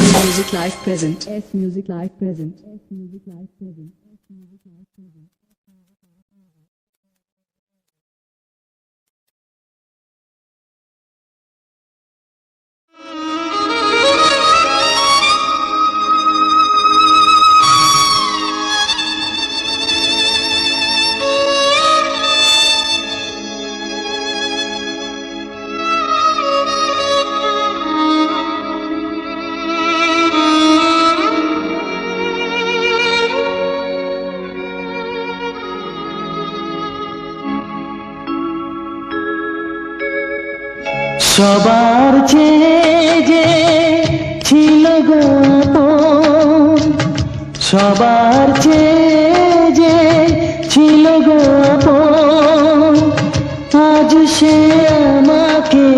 S Music Live present. S Music Live present. S Music Live present. S Music Live present. সবার চেয়ে যে ছিল গো আপন, সবার চেয়ে যে ছিল গো আপন, আজ সে আমাকে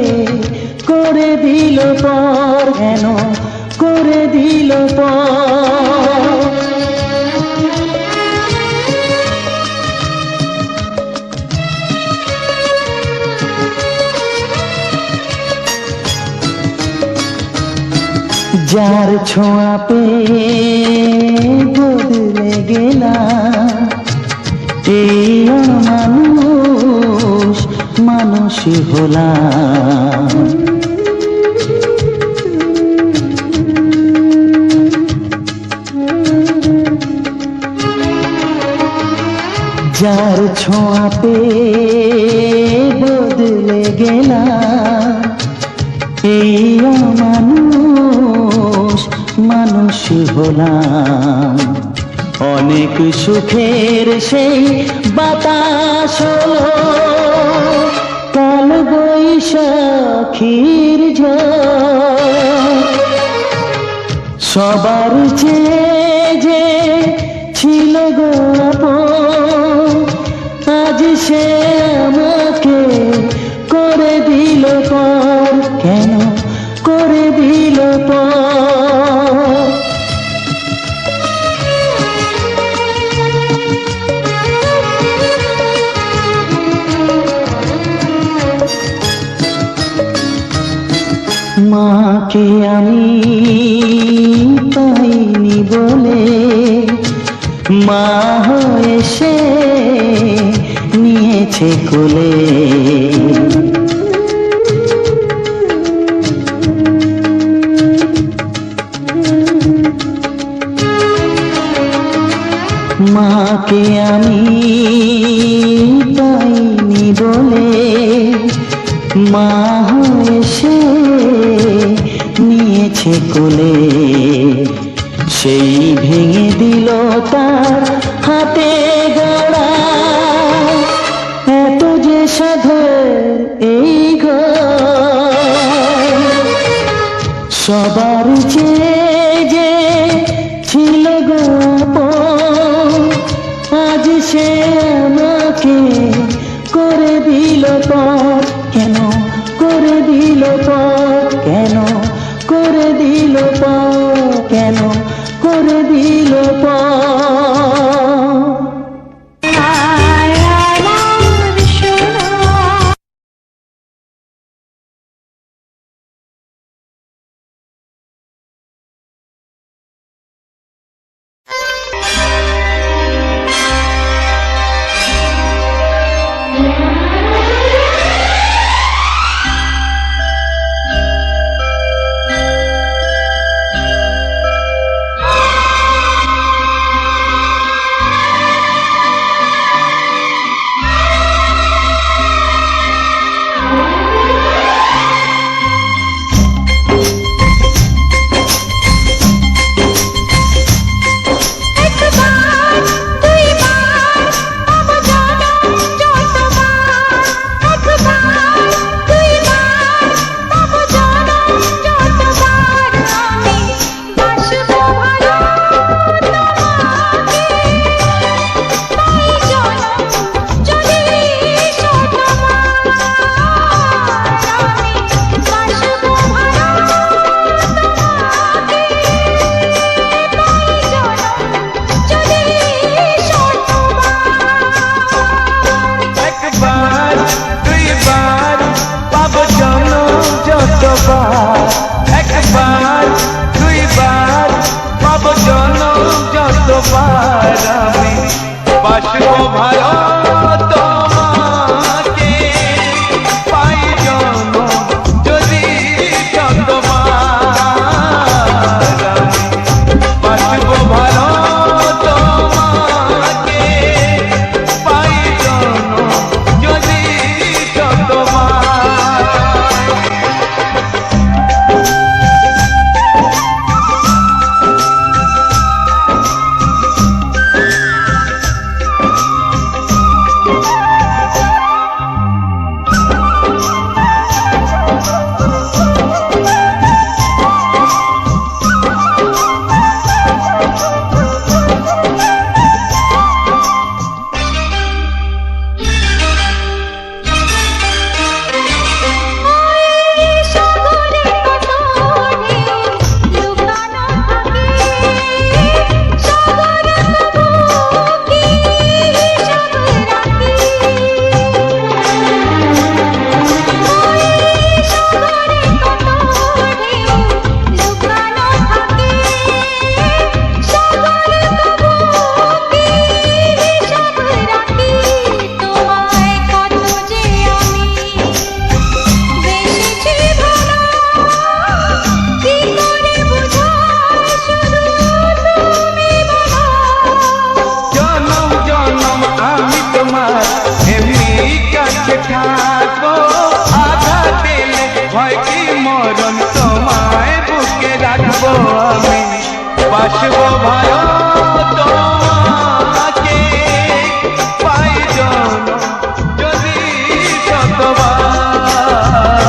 করে দিল পর, কেন করে দিল পর। যার ছোঁয়া পেয়ে বদলে গেলাম, এই মানুষ মানুষ হলাম। যার ছোঁয়া পেয়ে বদলে গেলাম, এই মানুষ মানুষ হলাম। অনেক সুখের সেই বাতাস হলো, কাল বই বৈশাখীর ঝড় সবার চেয়ে যে ছিল গো আপন, আজ সে আমাকে করে দিল পর, কেন করে দিল পর। মাকে আমি পাইনি বলে মা হয়ে সে নিয়েছে কোলে। মাকে আমি পাইনি বলে মা হয়ে সে নিয়েছে কোলে, সেই ভেঙে দিল তার হাতে গড়া এত যে সাধের এই ঘর। সবার চেয়ে যে ছিল গো আপন, আজ সে আমাকে করে দিল পর, কেন করে দিল পর, কেন করে দিল পর, কেন করে দিল পর। একবার দুইবার পাব জনম যতবার আমি বাসবো ভালো তোমাকে পাই জনম যদি যতবার আমি বাসবো ভালো তোমাকে পাই জনম যদি যতবার। থাকবো আঘাত দিলে ভয় কি মরণ তোমায় বুকে রাখবো আমি বাসবো ভালো তোমাকে পাই জনম যদি শতবার।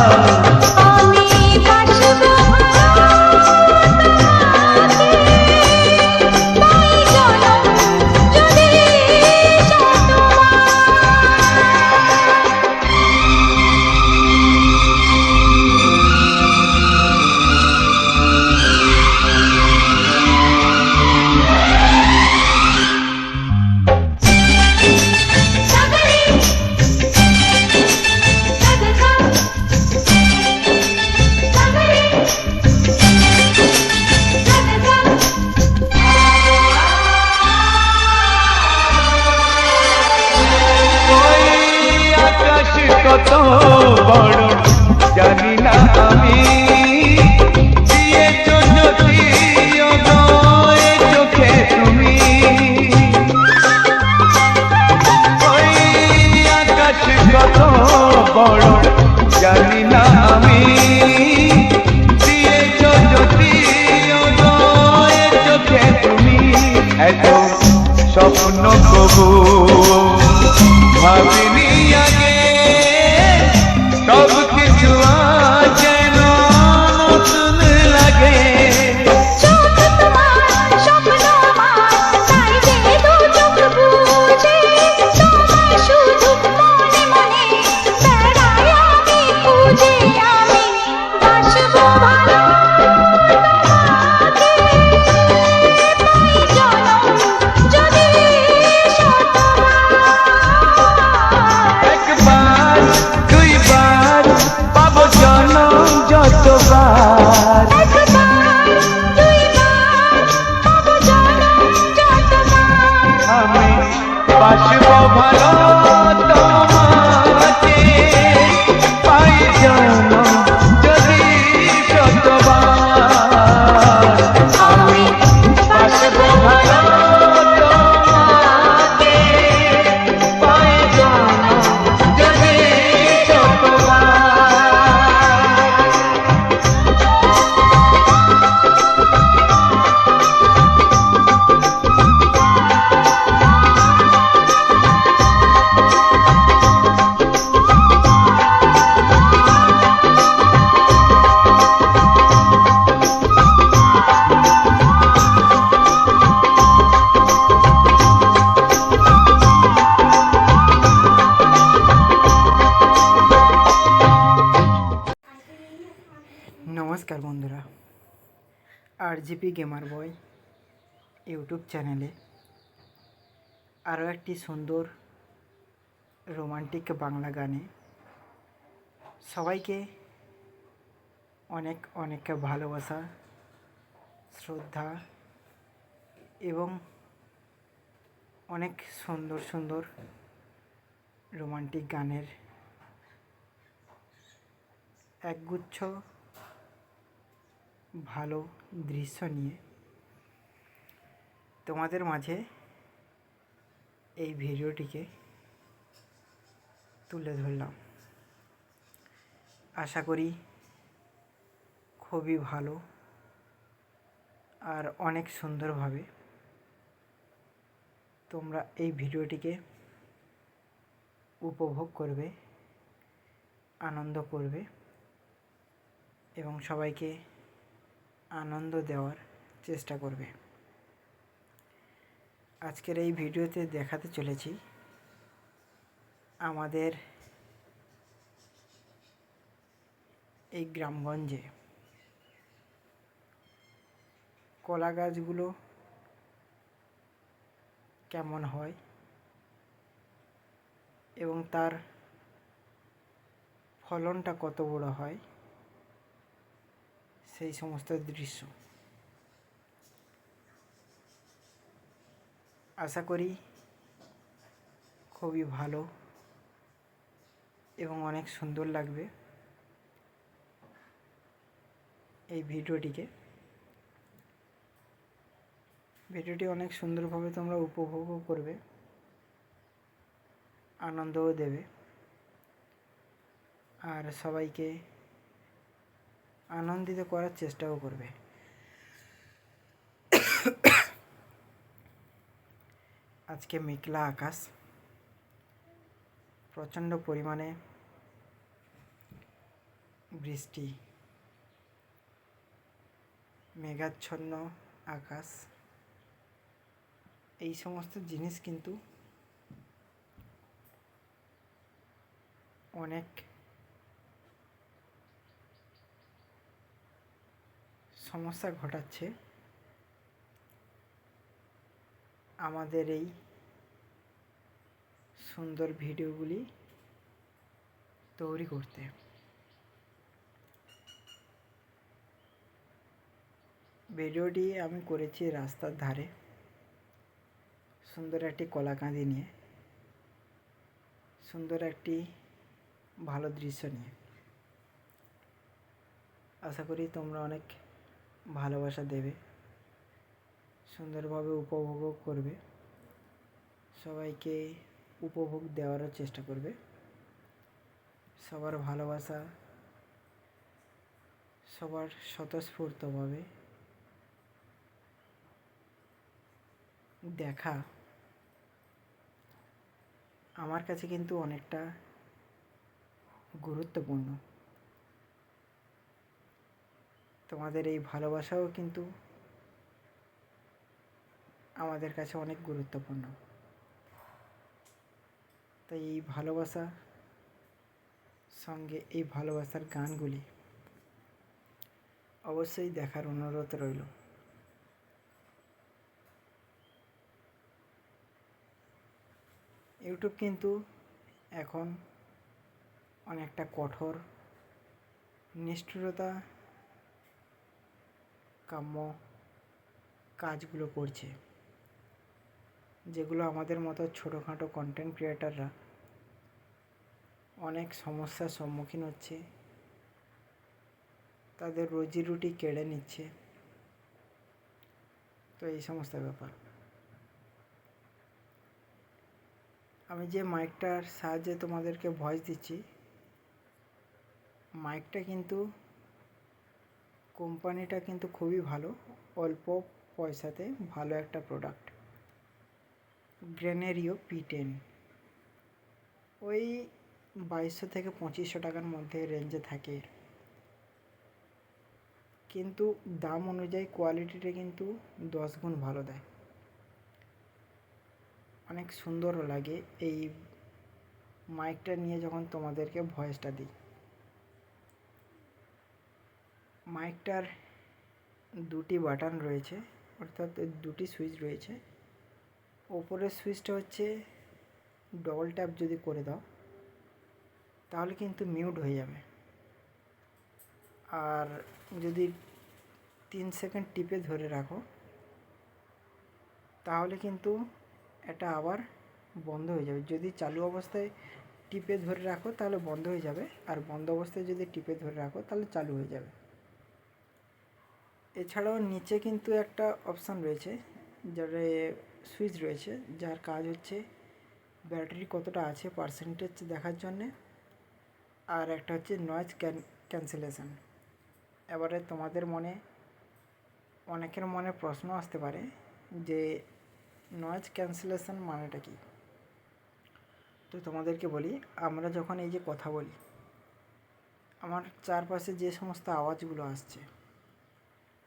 RGP গেমার বয় ইউটিউব চ্যানেলে আরও একটি সুন্দর রোমান্টিক বাংলা গানে সবাইকে অনেক অনেক ভালোবাসা, শ্রদ্ধা এবং অনেক সুন্দর সুন্দর রোমান্টিক গানের একগুচ্ছ ভালো দৃশ্য নিয়ে তোমাদের মাঝে এই ভিডিওটিকে তুলে ধরলাম। আশা করি খুবই ভালো আর অনেক সুন্দরভাবে তোমরা এই ভিডিওটিকে উপভোগ করবে, আনন্দ করবে এবং সবাইকে আনন্দ দেওয়ার চেষ্টা করবে। আজকের এই ভিডিওতে দেখাতে চলেছি আমাদের এই গ্রামগঞ্জে কলা গাছগুলো কেমন হয় এবং তার ফলনটা কত বড় হয় সেই সমস্ত দৃশ্য। আশা করি খুবই ভালো এবং অনেক সুন্দর লাগবে এই ভিডিওটি অনেক সুন্দরভাবে তোমরা উপভোগও করবে, আনন্দও দেবে আর সবাইকে আনন্দিত করার চেষ্টাও করবে। আজকে মেঘলা আকাশ, প্রচণ্ড পরিমাণে বৃষ্টি, মেঘাচ্ছন্ন আকাশ, এই সমস্ত জিনিস কিন্তু অনেক সমস্যা ঘটাচ্ছে আমাদের এই সুন্দর ভিডিওগুলি তৈরি করতে। ভিডিওটি আমি করেছি রাস্তার ধারে সুন্দর একটি কলাকাঁদি নিয়ে, সুন্দর একটি ভালো দৃশ্য নিয়ে। আশা করি তোমরা অনেক ভালোবাসা দেবে, সুন্দরভাবে উপভোগও করবে, সবাইকে উপভোগ দেওয়ারও চেষ্টা করবে। সবার ভালোবাসা, সবার স্বতঃস্ফূর্তভাবে দেখা আমার কাছে কিন্তু অনেকটা গুরুত্বপূর্ণ। তোমাদের এই ভালোবাসাও কিন্তু আমাদের কাছে অনেক গুরুত্বপূর্ণ। তাই এই ভালোবাসা সঙ্গে এই ভালোবাসার গানগুলি অবশ্যই দেখার অনুরোধ রইল। ইউটিউব কিন্তু এখন অনেকটা কঠোর, নিষ্ঠুরতা কাম্য কাজগুলো করছে, যেগুলো আমাদের মতো ছোটোখাটো কন্টেন্ট ক্রিয়েটাররা অনেক সমস্যার সম্মুখীন হচ্ছে, তাদের রুজি রুটি কেড়ে নিচ্ছে। তো এই সমস্ত ব্যাপার। আমি যে মাইকটার সাহায্যে তোমাদেরকে ভয়েস দিচ্ছি, মাইকটা কিন্তু কোম্পানিটা কিন্তু খুবই ভালো, অল্প পয়সাতে ভালো একটা প্রোডাক্ট। গ্রেনেরিও P10 ওই 2200 থেকে 2500 টাকার মধ্যে রেঞ্জে থাকে, কিন্তু দাম অনুযায়ী কোয়ালিটিটা কিন্তু 10 গুণ ভালো দেয়। অনেক সুন্দরও লাগে এই মাইকটা নিয়ে যখন তোমাদেরকে ভয়েসটা দিই। মাইকটার দুটি বাটন রয়েছে, অর্থাৎ দুটি সুইচ রয়েছে। ওপরের সুইচটা হচ্ছে ডবল ট্যাপ যদি করে দাও তাহলে কিন্তু মিউট হয়ে যাবে, আর যদি 3 সেকেন্ড টিপে ধরে রাখো তাহলে কিন্তু এটা আবার বন্ধ হয়ে যাবে। যদি চালু অবস্থায় টিপে ধরে রাখো তাহলে বন্ধ হয়ে যাবে, আর বন্ধ অবস্থায় যদি টিপে ধরে রাখো তাহলে চালু হয়ে যাবে। এছাড়াও নিচে কিন্তু একটা অপশান রয়েছে, যার সুইচ রয়েছে, যার কাজ হচ্ছে ব্যাটারি কতটা আছে পার্সেন্টেজ দেখার জন্যে, আর একটা হচ্ছে নয়েজ ক্যান্সেলেশন। এবারে তোমাদের মনে অনেকের মনে প্রশ্ন আসতে পারে যে নয়েজ ক্যান্সেলেশন মানেটা কি। তো তোমাদেরকে বলি, আমরা যখন এই যে কথা বলি, আমার চারপাশে যে সমস্ত আওয়াজগুলো আসছে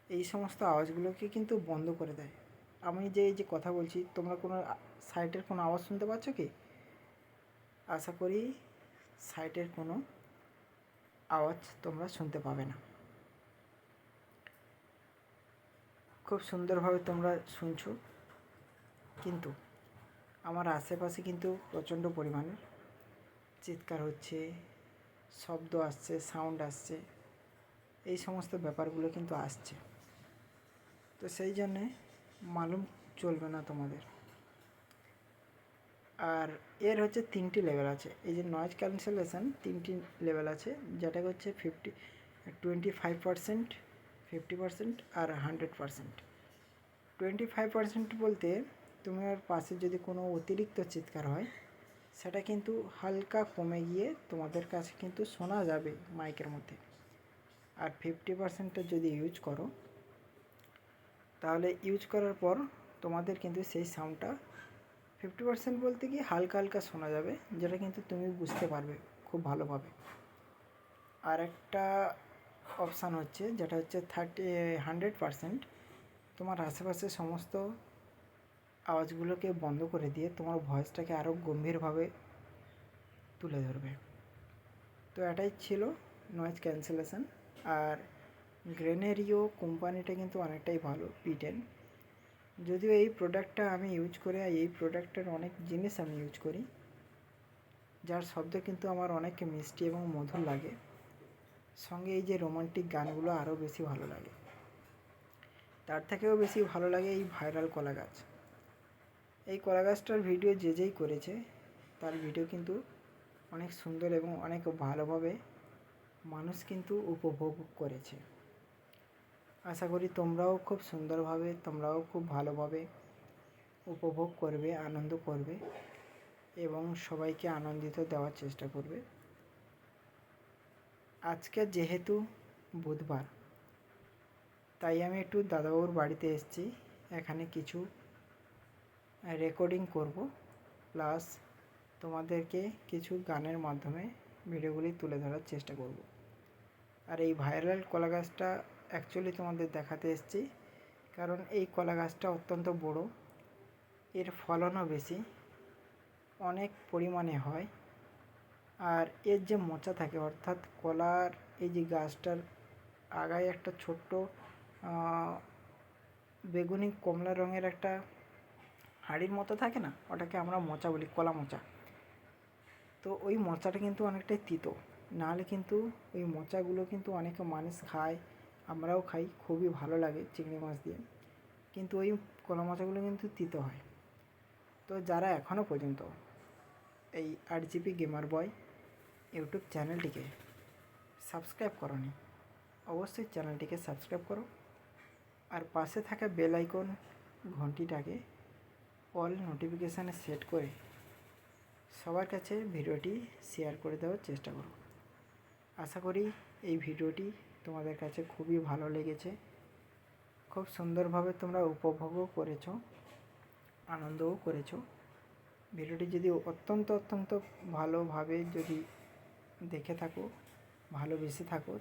এই সমস্ত আওয়াজগুলোকে কিন্তু বন্ধ করে দেয়। আমি যে এই যে কথা বলছি, তোমরা কোনো সাইটের কোনো আওয়াজ শুনতে পাচ্ছ কি? আশা করি সাইটের কোনো আওয়াজ তোমরা শুনতে পাবে না। খুব সুন্দরভাবে তোমরা শুনছো, কিন্তু আমার আশেপাশে কিন্তু প্রচণ্ড পরিমাণে চিৎকার হচ্ছে, শব্দ আসছে, সাউন্ড আসছে, এই সমস্ত ব্যাপারগুলো কিন্তু আসছে। তো সেই জন্যে মালুম চলবে না তোমাদের। আর এর হচ্ছে 3টি লেভেল আছে। এই যে নয়েজ ক্যান্সেলেশন 3টি লেভেল আছে, যেটা হচ্ছে 25%, 50% আর 100%। 25% বলতে তোমার পাশে যদি কোনো অতিরিক্ত চিৎকার হয় সেটা কিন্তু হালকা কমে গিয়ে তোমাদের কাছে কিন্তু শোনা যাবে মাইকের মধ্যে। আর 50%টা যদি ইউজ করো তাহলে ইউজ করার পর তোমাদের কিন্তু সেই সাউন্ডটা 50% বলতে কি হালকা হালকা শোনা যাবে, যেটা কিন্তু তুমি বুঝতে পারবে খুব ভালোভাবে। আর একটা অপশান হচ্ছে যেটা হচ্ছে 100%, তোমার আশেপাশে সমস্ত আওয়াজগুলোকে বন্ধ করে দিয়ে তোমার ভয়েসটাকে আরও গম্ভীরভাবে তুলে ধরবে। তো এটাই ছিল নয়েজ ক্যান্সেলেশন। আর গ্রেনেরিও কোম্পানিটা কিন্তু অনেকটাই ভালো, P10। যদিও এই প্রোডাক্টটা আমি ইউজ করি, আর এই প্রোডাক্টের অনেক জিনিস আমি ইউজ করি, যার শব্দ কিন্তু আমার অনেক মিষ্টি এবং মধুর লাগে। সঙ্গে এই যে রোমান্টিক গানগুলো আরও বেশি ভালো লাগে। তার থেকেও বেশি ভালো লাগে এই ভাইরাল কলা গাছ। এই কলা গাছটার ভিডিও যেই করেছে তার ভিডিও কিন্তু অনেক সুন্দর এবং অনেক ভালোভাবে মানুষ কিন্তু উপভোগ করেছে। আশা করি তোমরাও খুব সুন্দরভাবে, তোমরাও খুব ভালোভাবে উপভোগ করবে, আনন্দ করবে এবং সবাইকে আনন্দিত দেওয়ার চেষ্টা করবে। আজকে যেহেতু বুধবার, তাই আমি একটু দাদাবাবুর বাড়িতে এসেছি। এখানে কিছু রেকর্ডিং করব, প্লাস তোমাদেরকে কিছু গানের মাধ্যমে ভিডিওগুলি তুলে ধরার চেষ্টা করব। আর এই ভাইরাল কলা গাছটা অ্যাকচুয়ালি তোমাদের দেখাতে এসেছি, কারণ এই কলা গাছটা অত্যন্ত বড়, এর ফলনও বেশি, অনেক পরিমাণে হয়। আর এর যে মোচা থাকে, অর্থাৎ কলার এই যে গাছটার আগায় একটা ছোট্ট বেগুনি কমলা রঙের একটা হাঁড়ির মতো থাকে না, ওটাকে আমরা মোচা বলি, কলা মোচা। তো ওই মোচাটা কিন্তু অনেকটাই তিতো, নাহলে কিন্তু ওই মোচাগুলো কিন্তু অনেকে মানুষ খায়, আমরাও খাই, খুবই ভালো লাগে চিংড়ি মাছ দিয়ে। কিন্তু ওই কলা মোচাগুলো কিন্তু তিতো হয়। তো যারা এখনও পর্যন্ত এই RGP গেমার বয় ইউটিউব চ্যানেলটিকে সাবস্ক্রাইব করোনি, অবশ্যই চ্যানেলটিকে সাবস্ক্রাইব করো, আর পাশে থাকা বেল আইকন ঘন্টিটাকে অল নোটিফিকেশানে সেট করে সবার কাছে ভিডিওটি শেয়ার করে দেওয়ার চেষ্টা করো। আশা করি এই ভিডিওটি তোমাদের কাছে খুবই ভালো লেগেছে, খুব সুন্দরভাবে তোমরা উপভোগও করেছো, আনন্দও করেছো। ভিডিওটি যদি অত্যন্ত ভালোভাবে যদি দেখে থাকো, ভালোবেসে থাকো,